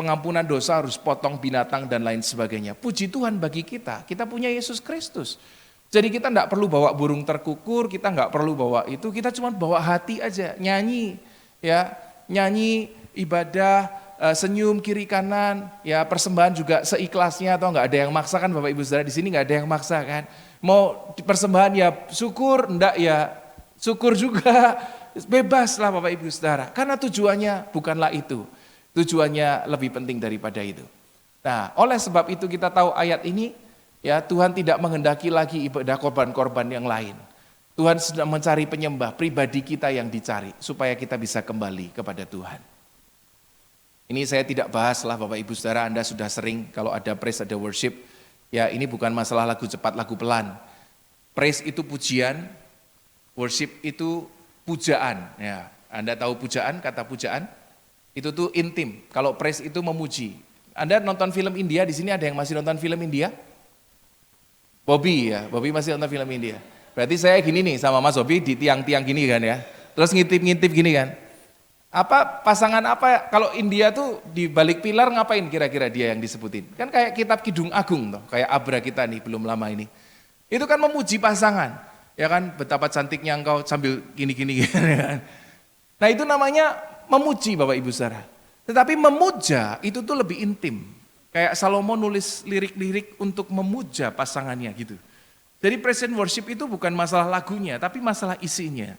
pengampunan dosa harus potong binatang dan lain sebagainya. Puji Tuhan bagi kita punya Yesus Kristus. Jadi kita enggak perlu bawa burung terkukur, kita enggak perlu bawa itu, kita cuma bawa hati aja, nyanyi. Ya, nyanyi, ibadah, senyum kiri kanan, ya persembahan juga seikhlasnya atau enggak ada yang maksa kan Bapak Ibu Saudara di sini enggak ada yang maksa kan. Mau persembahan ya syukur, enggak ya syukur juga, bebas lah Bapak Ibu Saudara. Karena tujuannya bukanlah itu. Tujuannya lebih penting daripada itu. Nah, oleh sebab itu kita tahu ayat ini, ya Tuhan tidak menghendaki lagi ibadah korban-korban yang lain. Tuhan sedang mencari penyembah, pribadi kita yang dicari, supaya kita bisa kembali kepada Tuhan. Ini saya tidak bahas lah Bapak Ibu Saudara, Anda sudah sering kalau ada praise, ada worship. Ya ini bukan masalah lagu cepat, lagu pelan. Praise itu pujian, worship itu pujaan. Ya, Anda tahu pujaan, kata pujaan? Itu tuh intim. Kalau praise itu memuji. Anda nonton film India, di sini ada yang masih nonton film India? Bobby ya, Bobby masih nonton film India. Berarti saya gini nih sama Mas Bobby di tiang-tiang gini kan ya. Terus ngintip-ngintip gini kan. Apa pasangan apa kalau India tuh di balik pilar ngapain kira-kira dia yang disebutin? Kan kayak kitab Kidung Agung toh, kayak Abra kita nih belum lama ini. Itu kan memuji pasangan. Ya kan, betapa cantiknya engkau sambil gini-gini kan. Nah itu namanya memuji Bapak Ibu Saudara. Tetapi memuja itu tuh lebih intim. Kayak Salomo nulis lirik-lirik untuk memuja pasangannya gitu. Jadi praise and worship itu bukan masalah lagunya, tapi masalah isinya.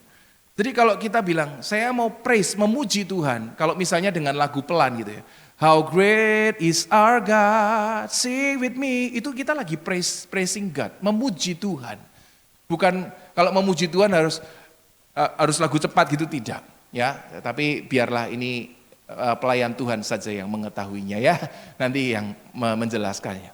Jadi kalau kita bilang, saya mau praise, memuji Tuhan. Kalau misalnya dengan lagu pelan gitu ya. How great is our God, sing with me. Itu kita lagi praising God, memuji Tuhan. Bukan kalau memuji Tuhan harus lagu cepat gitu, tidak. Ya, tapi biarlah ini pelayan Tuhan saja yang mengetahuinya ya, nanti yang menjelaskannya.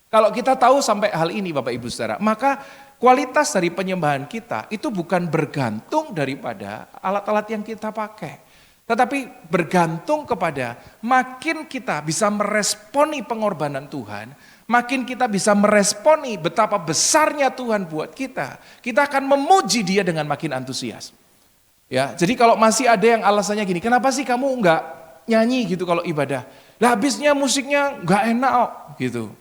Kalau kita tahu sampai hal ini Bapak Ibu Saudara, maka kualitas dari penyembahan kita itu bukan bergantung daripada alat-alat yang kita pakai. Tetapi bergantung kepada makin kita bisa meresponi pengorbanan Tuhan, makin kita bisa meresponi betapa besarnya Tuhan buat kita akan memuji Dia dengan makin antusias. Ya, jadi kalau masih ada yang alasannya gini, kenapa sih kamu enggak nyanyi gitu kalau ibadah? Lah habisnya musiknya enggak enak gitu.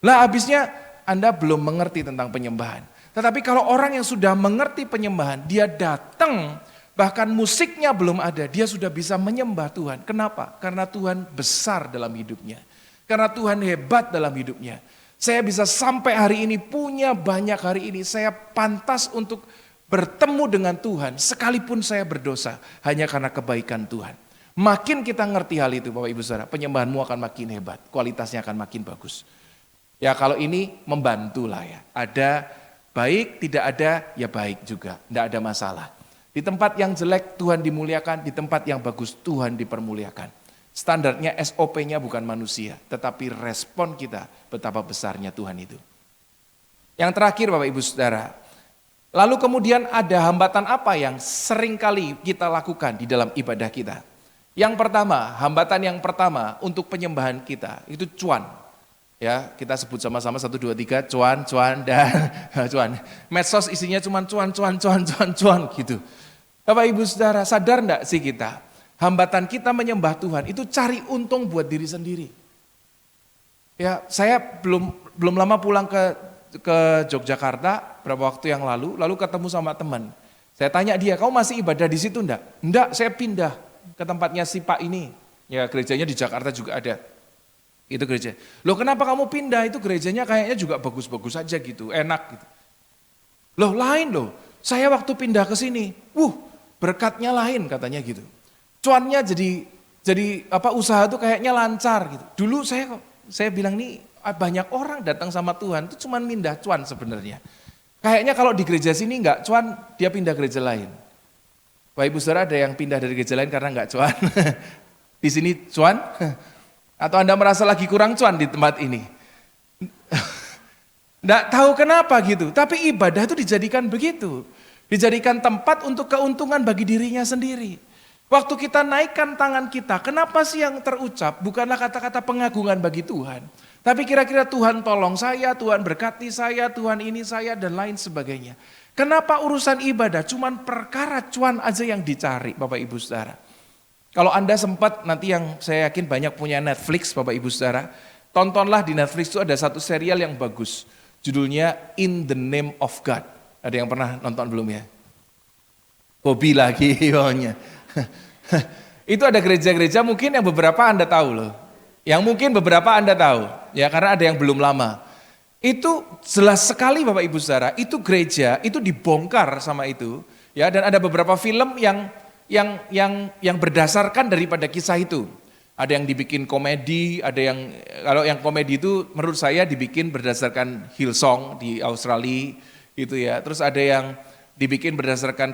Lah habisnya Anda belum mengerti tentang penyembahan. Tetapi kalau orang yang sudah mengerti penyembahan, dia datang, bahkan musiknya belum ada, dia sudah bisa menyembah Tuhan. Kenapa? Karena Tuhan besar dalam hidupnya. Karena Tuhan hebat dalam hidupnya. Saya bisa sampai hari ini, punya banyak hari ini, saya pantas untuk bertemu dengan Tuhan, sekalipun saya berdosa, hanya karena kebaikan Tuhan. Makin kita ngerti hal itu Bapak Ibu Saudara, penyembahanmu akan makin hebat, kualitasnya akan makin bagus. Ya kalau ini membantu lah ya. Ada baik, tidak ada ya baik juga. Tidak ada masalah. Di tempat yang jelek Tuhan dimuliakan, di tempat yang bagus Tuhan dipermuliakan. Standarnya SOP-nya bukan manusia, tetapi respon kita betapa besarnya Tuhan itu. Yang terakhir Bapak Ibu Saudara, lalu kemudian ada hambatan apa yang sering kali kita lakukan di dalam ibadah kita? Yang pertama, hambatan yang pertama untuk penyembahan kita, itu cuan. Ya, kita sebut sama-sama 1, 2, 3, cuan, dan cuan. Medsos isinya cuma cuan gitu. Bapak Ibu Saudara, sadar enggak sih kita? Hambatan kita menyembah Tuhan itu cari untung buat diri sendiri. Ya, saya belum lama pulang ke Yogyakarta beberapa waktu yang lalu ketemu sama teman. Saya tanya dia, "Kamu masih ibadah di situ enggak?" "Enggak, saya pindah ke tempatnya si Pak ini." Ya, gerejanya di Jakarta juga ada. Itu gereja. "Loh, kenapa kamu pindah? Itu gerejanya kayaknya juga bagus-bagus aja gitu, enak gitu." "Loh, lain loh. Saya waktu pindah ke sini, berkatnya lain," katanya gitu. Cuannya jadi usaha tuh kayaknya lancar gitu. Dulu saya bilang nih banyak orang datang sama Tuhan itu cuma pindah cuan sebenarnya. Kayaknya kalau di gereja sini enggak cuan, dia pindah gereja lain. Bapak Ibu Saudara, ada yang pindah dari gereja lain karena enggak cuan. Di sini cuan? Atau Anda merasa lagi kurang cuan di tempat ini? Enggak tahu kenapa gitu, tapi ibadah itu dijadikan begitu. Dijadikan tempat untuk keuntungan bagi dirinya sendiri. Waktu kita naikkan tangan kita, kenapa sih yang terucap bukanlah kata-kata pengagungan bagi Tuhan. Tapi kira-kira Tuhan tolong saya, Tuhan berkati saya, Tuhan ini saya, dan lain sebagainya. Kenapa urusan ibadah cuman perkara cuan aja yang dicari Bapak Ibu Saudara. Kalau Anda sempat, nanti yang saya yakin banyak punya Netflix Bapak Ibu Saudara, tontonlah di Netflix itu ada satu serial yang bagus. Judulnya In the Name of God. Ada yang pernah nonton belum ya? Hobi lagi pokoknya. Itu ada gereja-gereja mungkin yang beberapa Anda tahu loh. Yang mungkin beberapa Anda tahu. Ya karena ada yang belum lama. Itu jelas sekali Bapak Ibu Saudara, itu gereja itu dibongkar sama itu. Ya, dan ada beberapa film yang berdasarkan daripada kisah itu. Ada yang dibikin komedi, ada yang kalau yang komedi itu menurut saya dibikin berdasarkan Hillsong di Australia itu ya. Terus ada yang dibikin berdasarkan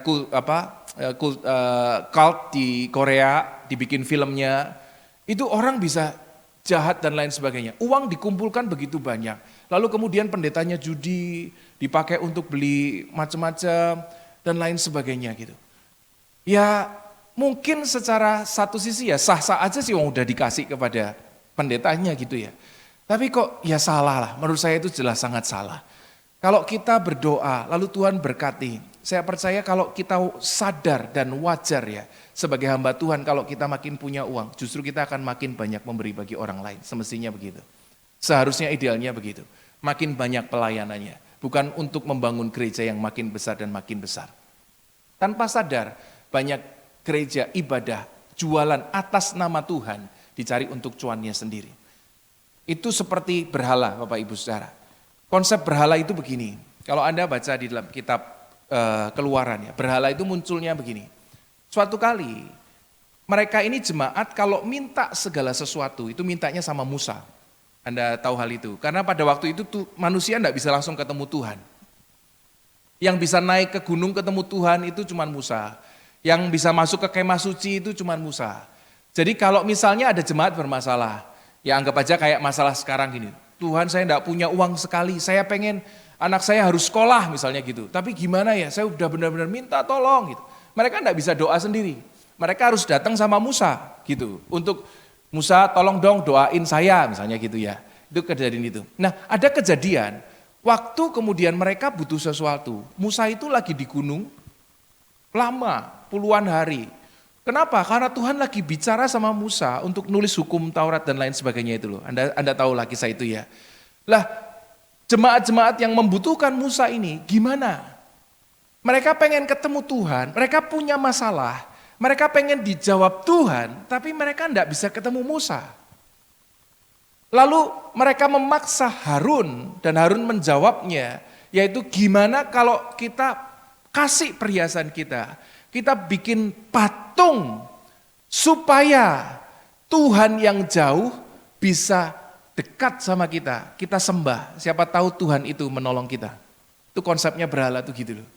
cult di Korea, dibikin filmnya. Itu orang bisa jahat dan lain sebagainya. Uang dikumpulkan begitu banyak. Lalu kemudian pendetanya judi, dipakai untuk beli macam-macam dan lain sebagainya gitu. Ya mungkin secara satu sisi ya sah-sah aja sih uang udah dikasih kepada pendetanya gitu ya. Tapi kok ya salah lah, menurut saya itu jelas sangat salah. Kalau kita berdoa lalu Tuhan berkati, saya percaya kalau kita sadar dan wajar ya sebagai hamba Tuhan kalau kita makin punya uang justru kita akan makin banyak memberi bagi orang lain, semestinya begitu. Seharusnya idealnya begitu, makin banyak pelayanannya, bukan untuk membangun gereja yang makin besar dan makin besar. Tanpa sadar banyak gereja ibadah jualan atas nama Tuhan dicari untuk cuannya sendiri. Itu seperti berhala Bapak Ibu Saudara. Konsep berhala itu begini, kalau Anda baca di dalam kitab Keluaran ya, berhala itu munculnya begini. Suatu kali mereka ini jemaat kalau minta segala sesuatu itu mintanya sama Musa. Anda tahu hal itu, karena pada waktu itu manusia tidak bisa langsung ketemu Tuhan. Yang bisa naik ke gunung ketemu Tuhan itu cuma Musa. Yang bisa masuk ke kemah suci itu cuma Musa. Jadi kalau misalnya ada jemaat bermasalah, ya anggap aja kayak masalah sekarang gini. Tuhan, saya tidak punya uang sekali, saya pengen anak saya harus sekolah misalnya gitu. Tapi gimana ya, saya udah benar-benar minta tolong gitu. Mereka tidak bisa doa sendiri. Mereka harus datang sama Musa gitu. Untuk Musa tolong dong doain saya misalnya gitu ya. Itu kejadian itu. Nah ada kejadian, waktu kemudian mereka butuh sesuatu. Musa itu lagi di gunung lama, puluhan hari. Kenapa? Karena Tuhan lagi bicara sama Musa untuk nulis hukum Taurat dan lain sebagainya itu loh. Anda tahu lah kisah itu ya. Lah, jemaat-jemaat yang membutuhkan Musa ini gimana? Mereka pengen ketemu Tuhan, mereka punya masalah, mereka pengen dijawab Tuhan, tapi mereka enggak bisa ketemu Musa. Lalu mereka memaksa Harun dan Harun menjawabnya, yaitu gimana kalau kita kasih perhiasan kita bikin patung supaya Tuhan yang jauh bisa dekat sama kita sembah. Siapa tahu Tuhan itu menolong kita. Itu konsepnya berhala tuh gitu loh.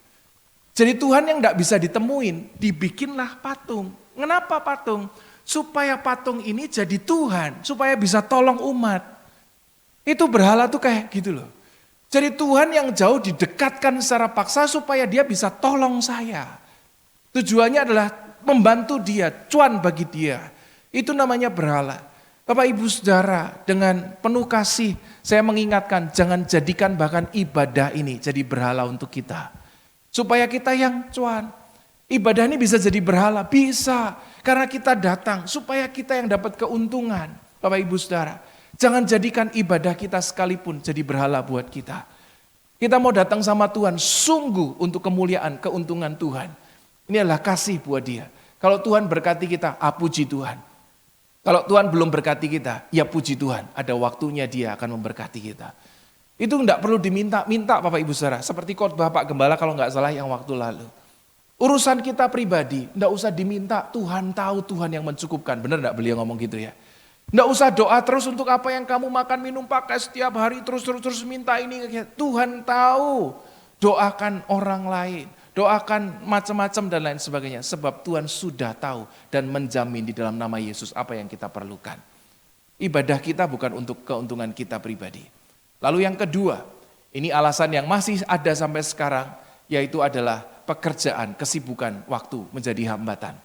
Jadi Tuhan yang enggak bisa ditemuin, dibikinlah patung. Kenapa patung? Supaya patung ini jadi Tuhan, supaya bisa tolong umat. Itu berhala tuh kayak gitu loh. Jadi Tuhan yang jauh didekatkan secara paksa supaya dia bisa tolong saya. Tujuannya adalah membantu dia, cuan bagi dia. Itu namanya berhala. Bapak Ibu Saudara, dengan penuh kasih saya mengingatkan jangan jadikan bahkan ibadah ini jadi berhala untuk kita. Supaya kita yang cuan. Ibadah ini bisa jadi berhala, bisa. Karena kita datang supaya kita yang dapat keuntungan. Bapak Ibu Saudara, jangan jadikan ibadah kita sekalipun jadi berhala buat kita. Kita mau datang sama Tuhan sungguh untuk kemuliaan, keuntungan Tuhan. Ini adalah kasih buat dia. Kalau Tuhan berkati kita, puji Tuhan. Kalau Tuhan belum berkati kita, ya puji Tuhan. Ada waktunya dia akan memberkati kita. Itu enggak perlu diminta-minta Bapak Ibu Saudara. Seperti khotbah Pak Gembala kalau enggak salah yang waktu lalu. Urusan kita pribadi, enggak usah diminta. Tuhan tahu, Tuhan yang mencukupkan. Benar enggak beliau ngomong gitu ya? Enggak usah doa terus untuk apa yang kamu makan, minum, pakai setiap hari. Terus minta ini. Tuhan tahu. Doakan orang lain. Doakan macam-macam dan lain sebagainya. Sebab Tuhan sudah tahu dan menjamin di dalam nama Yesus apa yang kita perlukan. Ibadah kita bukan untuk keuntungan kita pribadi. Lalu yang kedua, ini alasan yang masih ada sampai sekarang, yaitu adalah pekerjaan, kesibukan, waktu menjadi hambatan.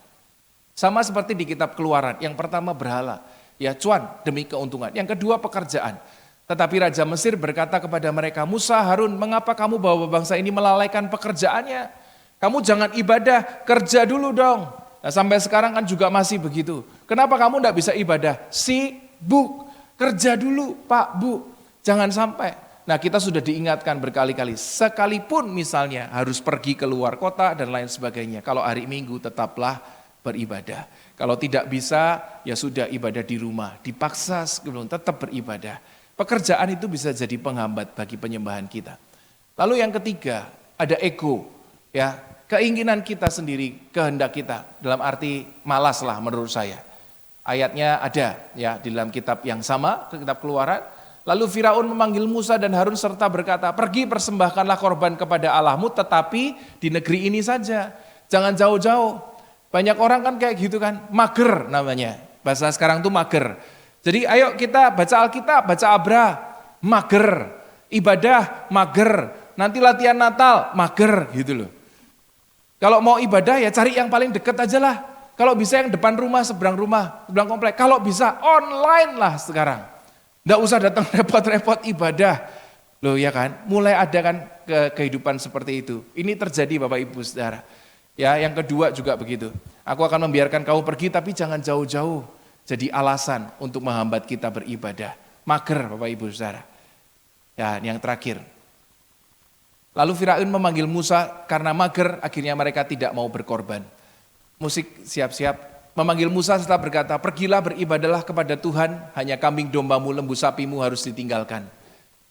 Sama seperti di kitab Keluaran, yang pertama berhala, ya cuan demi keuntungan. Yang kedua pekerjaan. Tetapi Raja Mesir berkata kepada mereka, Musa, Harun, mengapa kamu bawa bangsa ini melalaikan pekerjaannya? Kamu jangan ibadah, kerja dulu dong. Nah sampai sekarang kan juga masih begitu. Kenapa kamu enggak bisa ibadah? Sibuk, kerja dulu Pak, Bu. Jangan sampai. Nah kita sudah diingatkan berkali-kali. Sekalipun misalnya harus pergi ke luar kota dan lain sebagainya. Kalau hari Minggu tetaplah beribadah. Kalau tidak bisa ya sudah ibadah di rumah. Dipaksa sebelum tetap beribadah. Pekerjaan itu bisa jadi penghambat bagi penyembahan kita. Lalu yang ketiga ada ego. Ya, keinginan kita sendiri, kehendak kita. Dalam arti malas lah menurut saya. Ayatnya ada ya di dalam kitab yang sama, kitab Keluaran. Lalu Firaun memanggil Musa dan Harun serta berkata, pergi persembahkanlah korban kepada Allahmu tetapi di negeri ini saja. Jangan jauh-jauh. Banyak orang kan kayak gitu kan, mager namanya. Bahasa sekarang tuh mager. Jadi ayo kita baca Alkitab, baca Abra, mager. Ibadah, mager. Nanti latihan Natal, mager gitu loh. Kalau mau ibadah ya cari yang paling dekat aja lah. Kalau bisa yang depan rumah, seberang komplek. Kalau bisa online lah sekarang. Nggak usah datang repot-repot ibadah. Loh ya kan, mulai ada kan kehidupan seperti itu. Ini terjadi Bapak Ibu Saudara. Ya, yang kedua juga begitu. Aku akan membiarkan kamu pergi tapi jangan jauh-jauh. Jadi alasan untuk menghambat kita beribadah. Mager Bapak Ibu Saudara. Ya, yang terakhir. Lalu Firaun memanggil Musa karena mager, akhirnya mereka tidak mau berkorban. Musik siap-siap. Memanggil Musa setelah berkata, pergilah beribadahlah kepada Tuhan, hanya kambing dombamu, lembu sapimu harus ditinggalkan.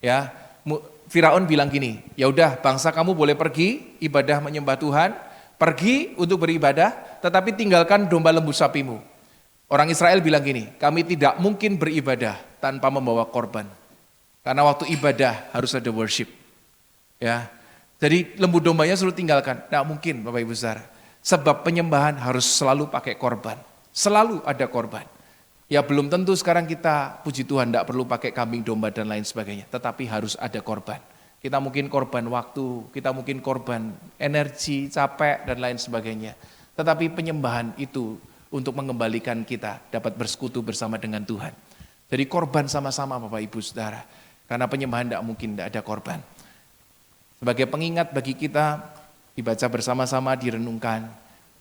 Ya, Firaun bilang gini, ya udah bangsa kamu boleh pergi ibadah menyembah Tuhan, pergi untuk beribadah, tetapi tinggalkan domba lembu sapimu. Orang Israel bilang gini, kami tidak mungkin beribadah tanpa membawa korban. Karena waktu ibadah harus ada worship. Ya, jadi lembu dombanya suruh tinggalkan, tidak mungkin Bapak Ibu Saudara. Sebab penyembahan harus selalu pakai korban. Selalu ada korban. Ya belum tentu sekarang kita, puji Tuhan, tidak perlu pakai kambing domba dan lain sebagainya. Tetapi harus ada korban. Kita mungkin korban waktu, kita mungkin korban energi, capek dan lain sebagainya. Tetapi penyembahan itu untuk mengembalikan kita dapat bersekutu bersama dengan Tuhan. Jadi korban sama-sama Bapak Ibu Saudara. Karena penyembahan tidak mungkin tidak ada korban. Sebagai pengingat bagi kita, dibaca bersama-sama, direnungkan.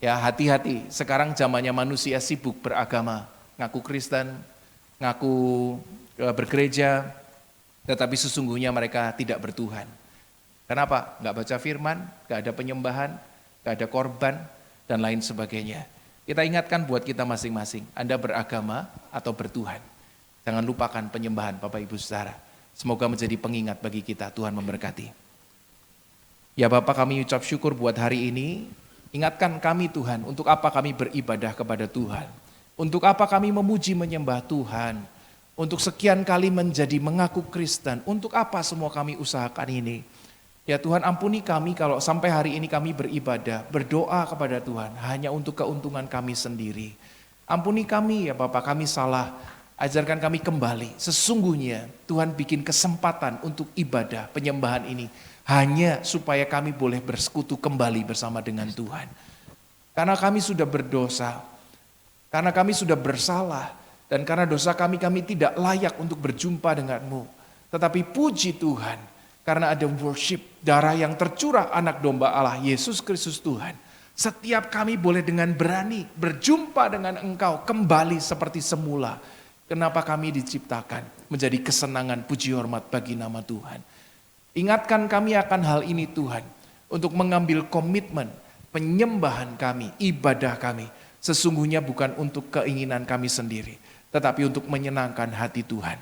Ya hati-hati, sekarang zamannya manusia sibuk beragama, ngaku Kristen, ngaku bergereja, tetapi sesungguhnya mereka tidak bertuhan. Kenapa? Nggak baca firman, nggak ada penyembahan, nggak ada korban, dan lain sebagainya. Kita ingatkan buat kita masing-masing, Anda beragama atau bertuhan. Jangan lupakan penyembahan Bapak Ibu Saudara. Semoga menjadi pengingat bagi kita, Tuhan memberkati. Ya Bapak, kami ucap syukur buat hari ini. Ingatkan kami Tuhan, untuk apa kami beribadah kepada Tuhan. Untuk apa kami memuji menyembah Tuhan. Untuk sekian kali mengaku Kristen, untuk apa semua kami usahakan ini? Ya Tuhan, ampuni kami kalau sampai hari ini kami beribadah, berdoa kepada Tuhan hanya untuk keuntungan kami sendiri. Ampuni kami ya Bapak, kami salah. Ajarkan kami kembali. Sesungguhnya Tuhan bikin kesempatan untuk ibadah, penyembahan ini hanya supaya kami boleh bersekutu kembali bersama dengan Tuhan. Karena kami sudah berdosa, karena kami sudah bersalah, dan karena dosa kami tidak layak untuk berjumpa denganmu. Tetapi puji Tuhan, karena ada worship, darah yang tercurah anak domba Allah, Yesus Kristus Tuhan. Setiap kami boleh dengan berani berjumpa dengan Engkau kembali seperti semula. Kenapa kami diciptakan menjadi kesenangan puji hormat bagi nama Tuhan. Ingatkan kami akan hal ini Tuhan, untuk mengambil komitmen penyembahan kami, ibadah kami. Sesungguhnya bukan untuk keinginan kami sendiri, tetapi untuk menyenangkan hati Tuhan.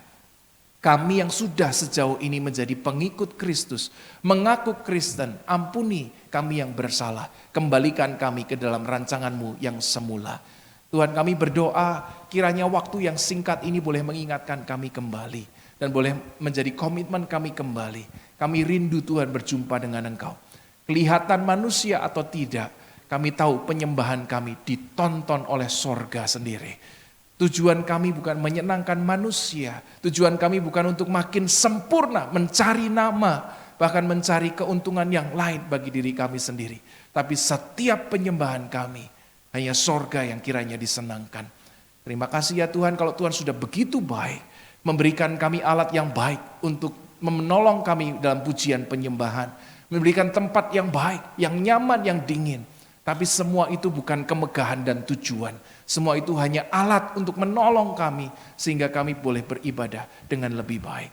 Kami yang sudah sejauh ini menjadi pengikut Kristus, mengaku Kristen, ampuni kami yang bersalah, kembalikan kami ke dalam rancangan-Mu yang semula. Tuhan, kami berdoa kiranya waktu yang singkat ini boleh mengingatkan kami kembali, dan boleh menjadi komitmen kami kembali. Kami rindu Tuhan berjumpa dengan Engkau. Kelihatan manusia atau tidak, kami tahu penyembahan kami ditonton oleh sorga sendiri. Tujuan kami bukan menyenangkan manusia. Tujuan kami bukan untuk makin sempurna, mencari nama, bahkan mencari keuntungan yang lain bagi diri kami sendiri. Tapi setiap penyembahan kami, hanya sorga yang kiranya disenangkan. Terima kasih ya Tuhan, kalau Tuhan sudah begitu baik, memberikan kami alat yang baik untuk menolong kami dalam pujian penyembahan. Memberikan tempat yang baik, yang nyaman, yang dingin. Tapi semua itu bukan kemegahan dan tujuan. Semua itu hanya alat untuk menolong kami sehingga kami boleh beribadah dengan lebih baik.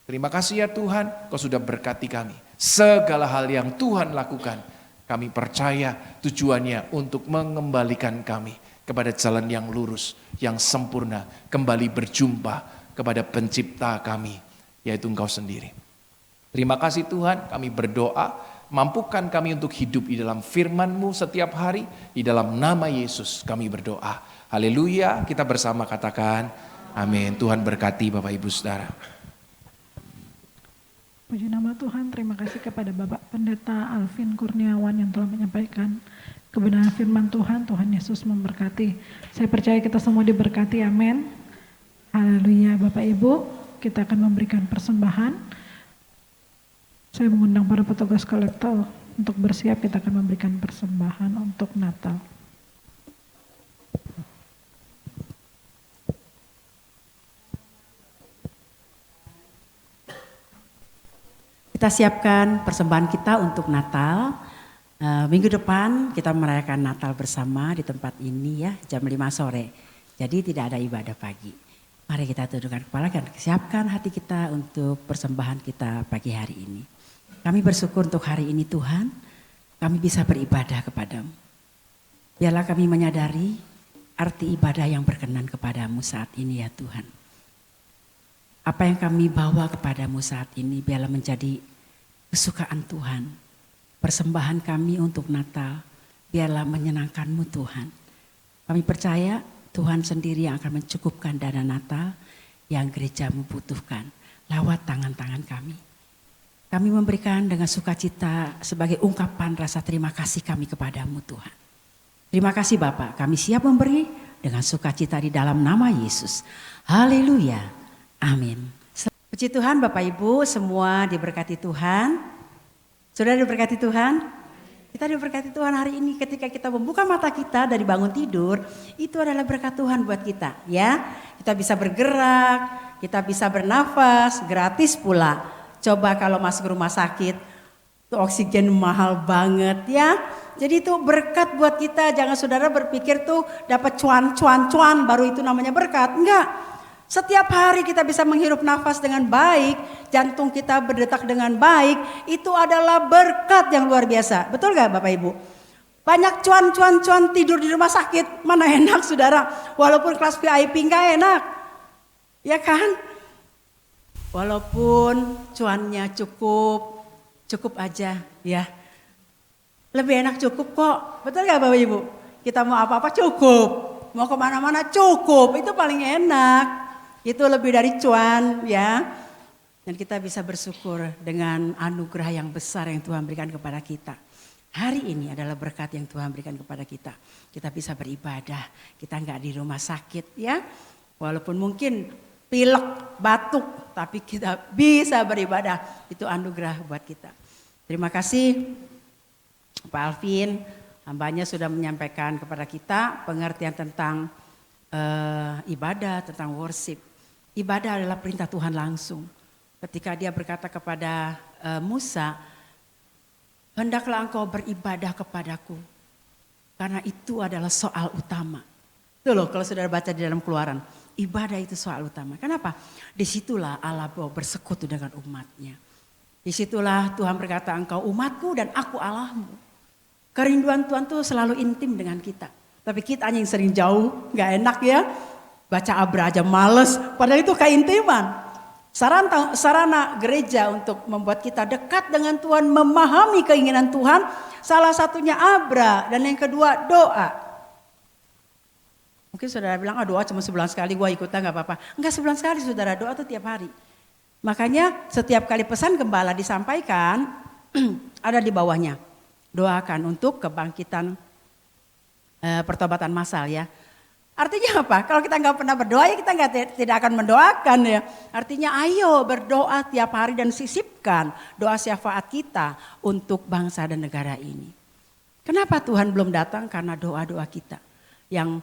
Terima kasih ya Tuhan, Kau sudah berkati kami. Segala hal yang Tuhan lakukan, kami percaya tujuannya untuk mengembalikan kami kepada jalan yang lurus, yang sempurna, kembali berjumpa kepada pencipta kami, yaitu Engkau sendiri. Terima kasih Tuhan, kami berdoa. Mampukan kami untuk hidup di dalam firman-Mu setiap hari. Di dalam nama Yesus kami berdoa. Haleluya, kita bersama katakan amin. Tuhan berkati Bapak Ibu Saudara. Puji nama Tuhan, terima kasih kepada Bapak Pendeta Alvin Kurniawan yang telah menyampaikan kebenaran firman Tuhan. Tuhan Yesus memberkati. Saya percaya kita semua diberkati, amin. Haleluya. Bapak Ibu, kita akan memberikan persembahan. Saya mengundang para petugas kolektor untuk bersiap, kita akan memberikan persembahan untuk Natal. Kita siapkan persembahan kita untuk Natal. Minggu depan kita merayakan Natal bersama di tempat ini ya, jam 5 sore. Jadi tidak ada ibadah pagi. Mari kita tundukkan kepala dan siapkan hati kita untuk persembahan kita pagi hari ini. Kami bersyukur untuk hari ini Tuhan, kami bisa beribadah kepadamu. Biarlah kami menyadari arti ibadah yang berkenan kepadamu saat ini ya Tuhan. Apa yang kami bawa kepadamu saat ini biarlah menjadi kesukaan Tuhan. Persembahan kami untuk Natal biarlah menyenangkanmu Tuhan. Kami percaya Tuhan sendiri yang akan mencukupkan dana Natal yang gerejamu butuhkan lewat tangan-tangan kami. Kami memberikan dengan sukacita sebagai ungkapan rasa terima kasih kami kepadamu Tuhan. Terima kasih Bapak, kami siap memberi dengan sukacita di dalam nama Yesus. Haleluya, amin. Puji Tuhan Bapak Ibu semua diberkati Tuhan. Sudah diberkati Tuhan? Kita diberkati Tuhan hari ini ketika kita membuka mata kita dari bangun tidur. Itu adalah berkat Tuhan buat kita ya. Kita bisa bergerak, kita bisa bernafas, gratis pula. Coba kalau masuk rumah sakit, itu oksigen mahal banget ya. Jadi itu berkat buat kita, jangan saudara berpikir tuh dapat cuan baru itu namanya berkat. Enggak, setiap hari kita bisa menghirup nafas dengan baik, jantung kita berdetak dengan baik, itu adalah berkat yang luar biasa. Betul gak Bapak Ibu? Banyak cuan tidur di rumah sakit, mana enak saudara, walaupun kelas VIP gak enak, ya kan? Walaupun cuannya cukup aja ya. Lebih enak cukup kok, betul gak Bapak Ibu? Kita mau apa-apa cukup, mau kemana-mana cukup, itu paling enak. Itu lebih dari cuan ya. Dan kita bisa bersyukur dengan anugerah yang besar yang Tuhan berikan kepada kita. Hari ini adalah berkat yang Tuhan berikan kepada kita. Kita bisa beribadah, kita nggak di rumah sakit ya. Walaupun mungkin pilek, batuk, tapi kita bisa beribadah. Itu anugerah buat kita. Terima kasih Pak Alvin, hambanya sudah menyampaikan kepada kita pengertian tentang ibadah, tentang worship. Ibadah adalah perintah Tuhan langsung. Ketika dia berkata kepada Musa, hendaklah engkau beribadah kepadaku. Karena itu adalah soal utama. Itu loh kalau saudara baca di dalam Keluaran. Ibadah itu soal utama. Kenapa? Disitulah Allah bersekutu dengan umatnya. Disitulah Tuhan berkata, engkau umatku dan aku Allahmu. Kerinduan Tuhan tuh selalu intim dengan kita. Tapi kita yang sering jauh, gak enak ya. Baca Abra aja males, padahal itu keintiman. Sarana gereja untuk membuat kita dekat dengan Tuhan, memahami keinginan Tuhan. Salah satunya Abra dan yang kedua doa. Mungkin saudara bilang, doa cuma sebulan sekali, gua ikutan gak apa-apa. Enggak, sebulan sekali saudara, doa itu tiap hari. Makanya setiap kali pesan gembala disampaikan, ada di bawahnya. Doakan untuk kebangkitan pertobatan massal ya. Artinya apa? Kalau kita nggak pernah berdoa ya kita tidak akan mendoakan ya. Artinya ayo berdoa tiap hari dan sisipkan doa syafaat kita untuk bangsa dan negara ini. Kenapa Tuhan belum datang? Karena doa-doa kita yang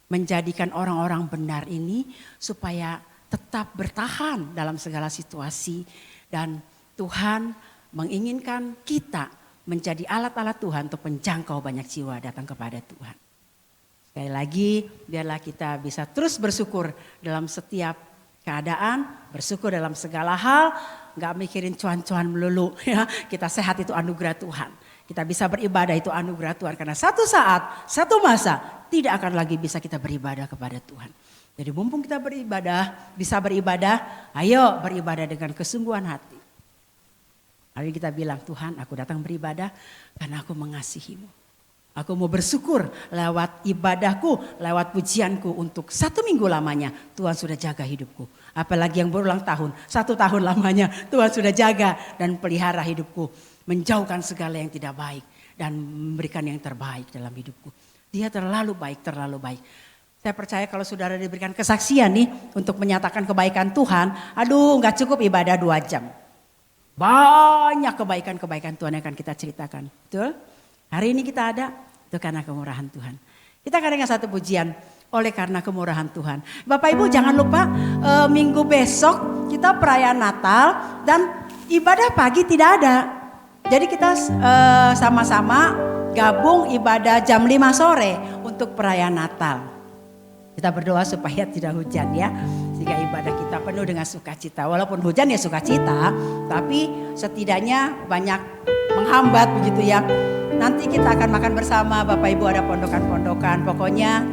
menjadikan orang-orang benar ini supaya tetap bertahan dalam segala situasi. Dan Tuhan menginginkan kita menjadi alat-alat Tuhan untuk menjangkau banyak jiwa datang kepada Tuhan. Sekali lagi, biarlah kita bisa terus bersyukur dalam setiap keadaan, bersyukur dalam segala hal, gak mikirin cuan-cuan melulu. Ya. Kita sehat itu anugerah Tuhan. Kita bisa beribadah itu anugerah Tuhan. Karena satu saat, satu masa, tidak akan lagi bisa kita beribadah kepada Tuhan. Jadi mumpung kita bisa beribadah, ayo beribadah dengan kesungguhan hati. Hari ini kita bilang, Tuhan aku datang beribadah karena aku mengasihi-Mu. Aku mau bersyukur lewat ibadahku, lewat pujianku untuk 1 minggu lamanya Tuhan sudah jaga hidupku. Apalagi yang berulang tahun, 1 tahun lamanya Tuhan sudah jaga dan pelihara hidupku. Menjauhkan segala yang tidak baik dan memberikan yang terbaik dalam hidupku. Dia terlalu baik, terlalu baik. Saya percaya kalau saudara diberikan kesaksian nih untuk menyatakan kebaikan Tuhan, gak cukup ibadah 2 jam. Banyak kebaikan-kebaikan Tuhan yang akan kita ceritakan. Betul? Hari ini kita ada, itu karena kemurahan Tuhan. Kita akan dengar satu pujian, oleh karena kemurahan Tuhan. Bapak Ibu jangan lupa minggu besok kita perayaan Natal dan ibadah pagi tidak ada. Jadi kita sama-sama gabung ibadah jam 5 sore untuk perayaan Natal. Kita berdoa supaya tidak hujan ya. Sehingga ibadah kita penuh dengan sukacita. Walaupun hujan ya sukacita, tapi setidaknya banyak menghambat begitu ya. Nanti kita akan makan bersama, Bapak Ibu ada pondokan-pondokan. Pokoknya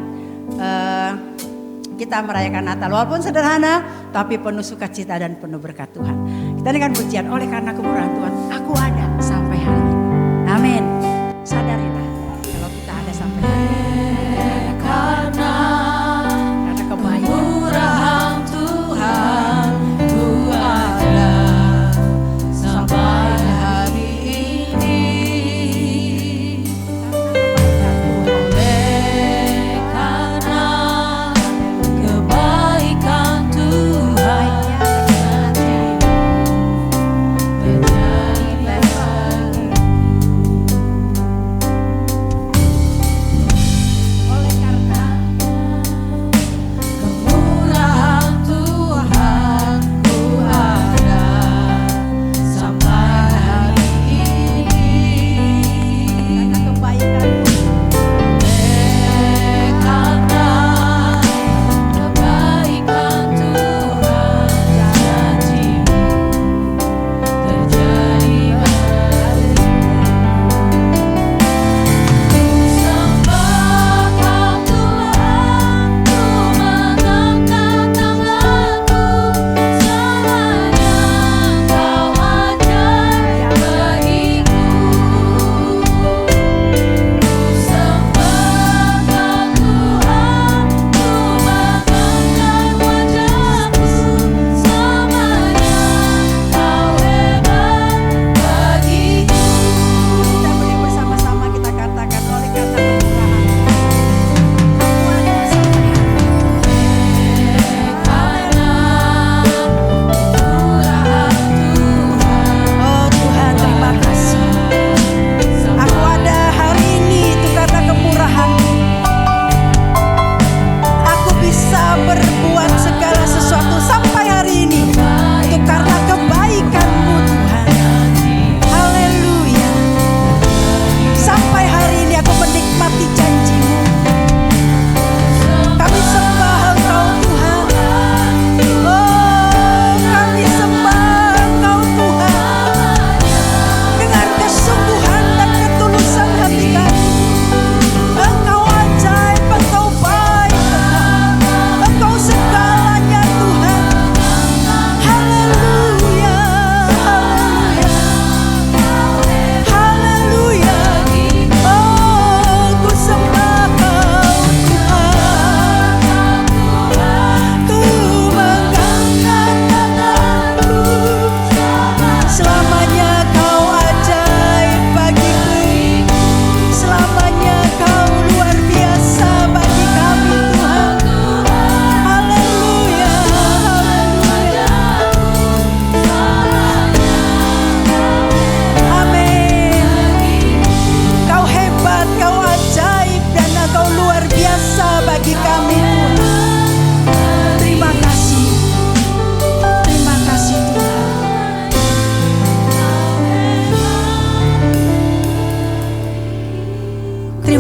kita merayakan Natal walaupun sederhana, tapi penuh sukacita dan penuh berkat Tuhan. Kita dengan pujian, oleh karena kemurahan Tuhan, aku ada sampai hari ini. Amin. Sadarilah kalau kita ada sampai hari ini. Karena kemurahan Tuhan, ku ada sampai hari ini. Oleh karena kebaikan Tuhan menjadi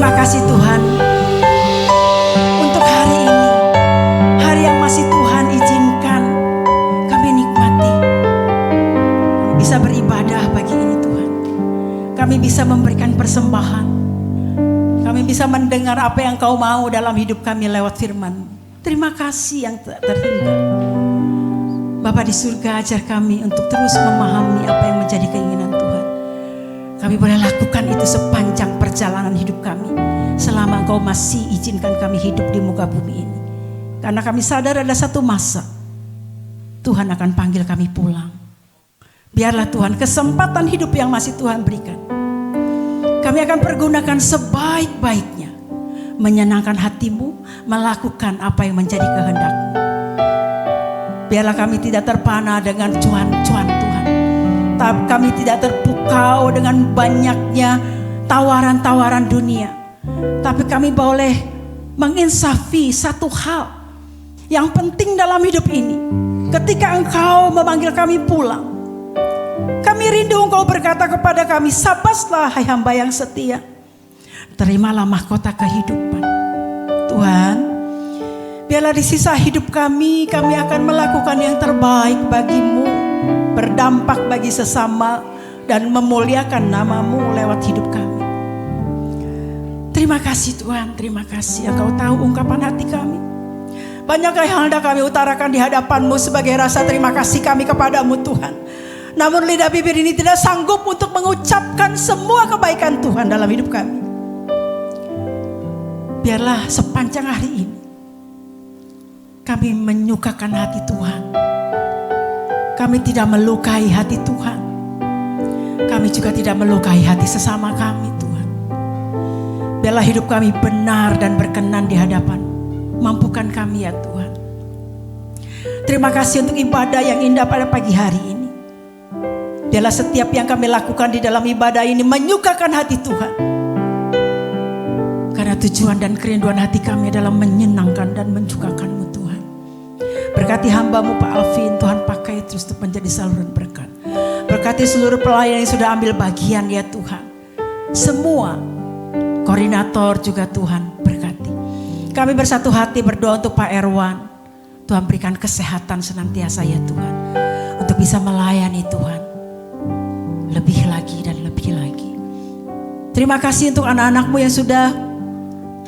Terima kasih Tuhan untuk hari ini, hari yang masih Tuhan izinkan kami nikmati. Kami bisa beribadah pagi ini Tuhan. Kami bisa memberikan persembahan. Kami bisa mendengar apa yang Kau mau dalam hidup kami lewat firman. Terima kasih yang terhingga. Bapa di surga, ajar kami untuk terus memahami apa yang menjadi keinginan Tuhan. Kami boleh lakukan itu sepanjang perjalanan hidup kami, selama Engkau masih izinkan kami hidup di muka bumi ini. Karena kami sadar ada satu masa Tuhan akan panggil kami pulang. Biarlah Tuhan kesempatan hidup yang masih Tuhan berikan, kami akan pergunakan sebaik-baiknya, menyenangkan hati-Mu, melakukan apa yang menjadi kehendak-Mu. Biarlah kami tidak terpana dengan cuan-cuan Tuhan. Kami tidak terpukau dengan banyaknya tawaran-tawaran dunia. Tapi kami boleh menginsafi satu hal yang penting dalam hidup ini. Ketika Engkau memanggil kami pulang, kami rindu Engkau berkata kepada kami, "Sabaslah hai hamba yang setia, terimalah mahkota kehidupan." Tuhan, biarlah di sisa hidup kami akan melakukan yang terbaik bagi-Mu, berdampak bagi sesama, dan memuliakan nama-Mu lewat hidup kami. Terima kasih Tuhan, terima kasih Engkau tahu ungkapan hati kami. Banyak hal yang kami utarakan di hadapan-Mu sebagai rasa terima kasih kami kepada-Mu Tuhan. Namun lidah bibir ini tidak sanggup untuk mengucapkan semua kebaikan Tuhan dalam hidup kami. Biarlah sepanjang hari ini kami menyukakan hati Tuhan. Kami tidak melukai hati Tuhan. Kami juga tidak melukai hati sesama kami Tuhan. Biarlah hidup kami benar dan berkenan di hadapan. Mampukan kami ya Tuhan. Terima kasih untuk ibadah yang indah pada pagi hari ini. Biarlah setiap yang kami lakukan di dalam ibadah ini menyukakan hati Tuhan. Karena tujuan dan kerinduan hati kami adalah menyenangkan dan menyukakan-Mu Tuhan. Berkati hamba-Mu Pak Alvin, Tuhan pakai terus untuk menjadi saluran berkat. Berkati seluruh pelayan yang sudah ambil bagian ya Tuhan. Semua koordinator juga Tuhan berkati. Kami bersatu hati berdoa untuk Pak Erwan. Tuhan berikan kesehatan senantiasa ya Tuhan. Untuk bisa melayani Tuhan. Lebih lagi dan lebih lagi. Terima kasih untuk anak-anak-Mu yang sudah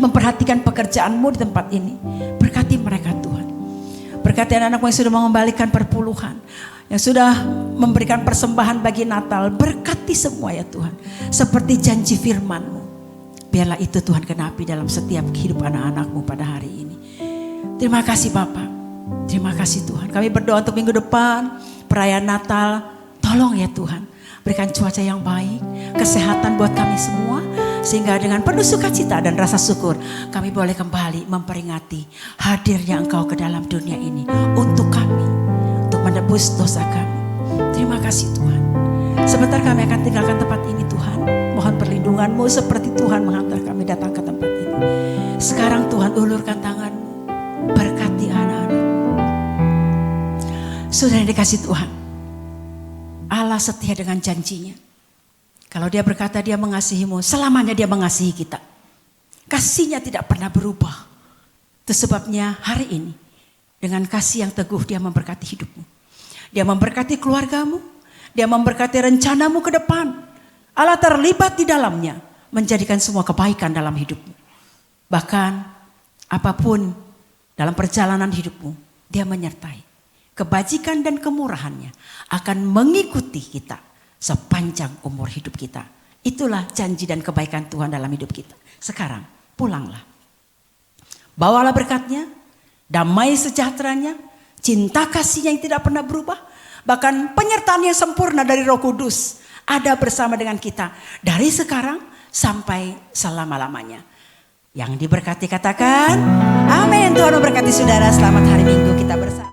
memperhatikan pekerjaan-Mu di tempat ini. Berkati mereka Tuhan. Berkati anak-anak-Mu yang sudah mengembalikan perpuluhan, yang sudah memberikan persembahan bagi Natal. Berkati semua ya Tuhan. Seperti janji firman-Mu. Biarlah itu Tuhan genapi dalam setiap kehidupan anak-anak-Mu pada hari ini. Terima kasih Bapak. Terima kasih Tuhan. Kami berdoa untuk minggu depan, perayaan Natal. Tolong ya Tuhan. Berikan cuaca yang baik, kesehatan buat kami semua. Sehingga dengan penuh sukacita dan rasa syukur kami boleh kembali memperingati hadirnya Engkau ke dalam dunia ini. Untuk kami, untuk menebus dosa kami. Terima kasih Tuhan. Sebentar kami akan tinggalkan tempat ini Tuhan. Mohon perlindungan-Mu seperti Tuhan menghantar kami datang ke tempat ini. Sekarang Tuhan ulurkan tangan-Mu. Berkati anak-anak. Sudah dikasih Tuhan. Allah setia dengan janjinya. Kalau Dia berkata Dia mengasihi-Mu, selamanya Dia mengasihi kita. Kasih-Nya tidak pernah berubah. Itu sebabnya hari ini, dengan kasih yang teguh Dia memberkati hidupmu. Dia memberkati keluargamu. Dia memberkati rencanamu ke depan. Allah terlibat di dalamnya, menjadikan semua kebaikan dalam hidupmu. Bahkan apapun dalam perjalanan hidupmu, Dia menyertai. Kebajikan dan kemurahannya akan mengikuti kita sepanjang umur hidup kita. Itulah janji dan kebaikan Tuhan dalam hidup kita. Sekarang pulanglah. Bawalah berkat-Nya, damai sejahteranya, cinta kasih yang tidak pernah berubah. Bahkan penyertaan yang sempurna dari Roh Kudus ada bersama dengan kita. Dari sekarang sampai selama-lamanya. Yang diberkati katakan, amin. Tuhan memberkati saudara, selamat hari Minggu kita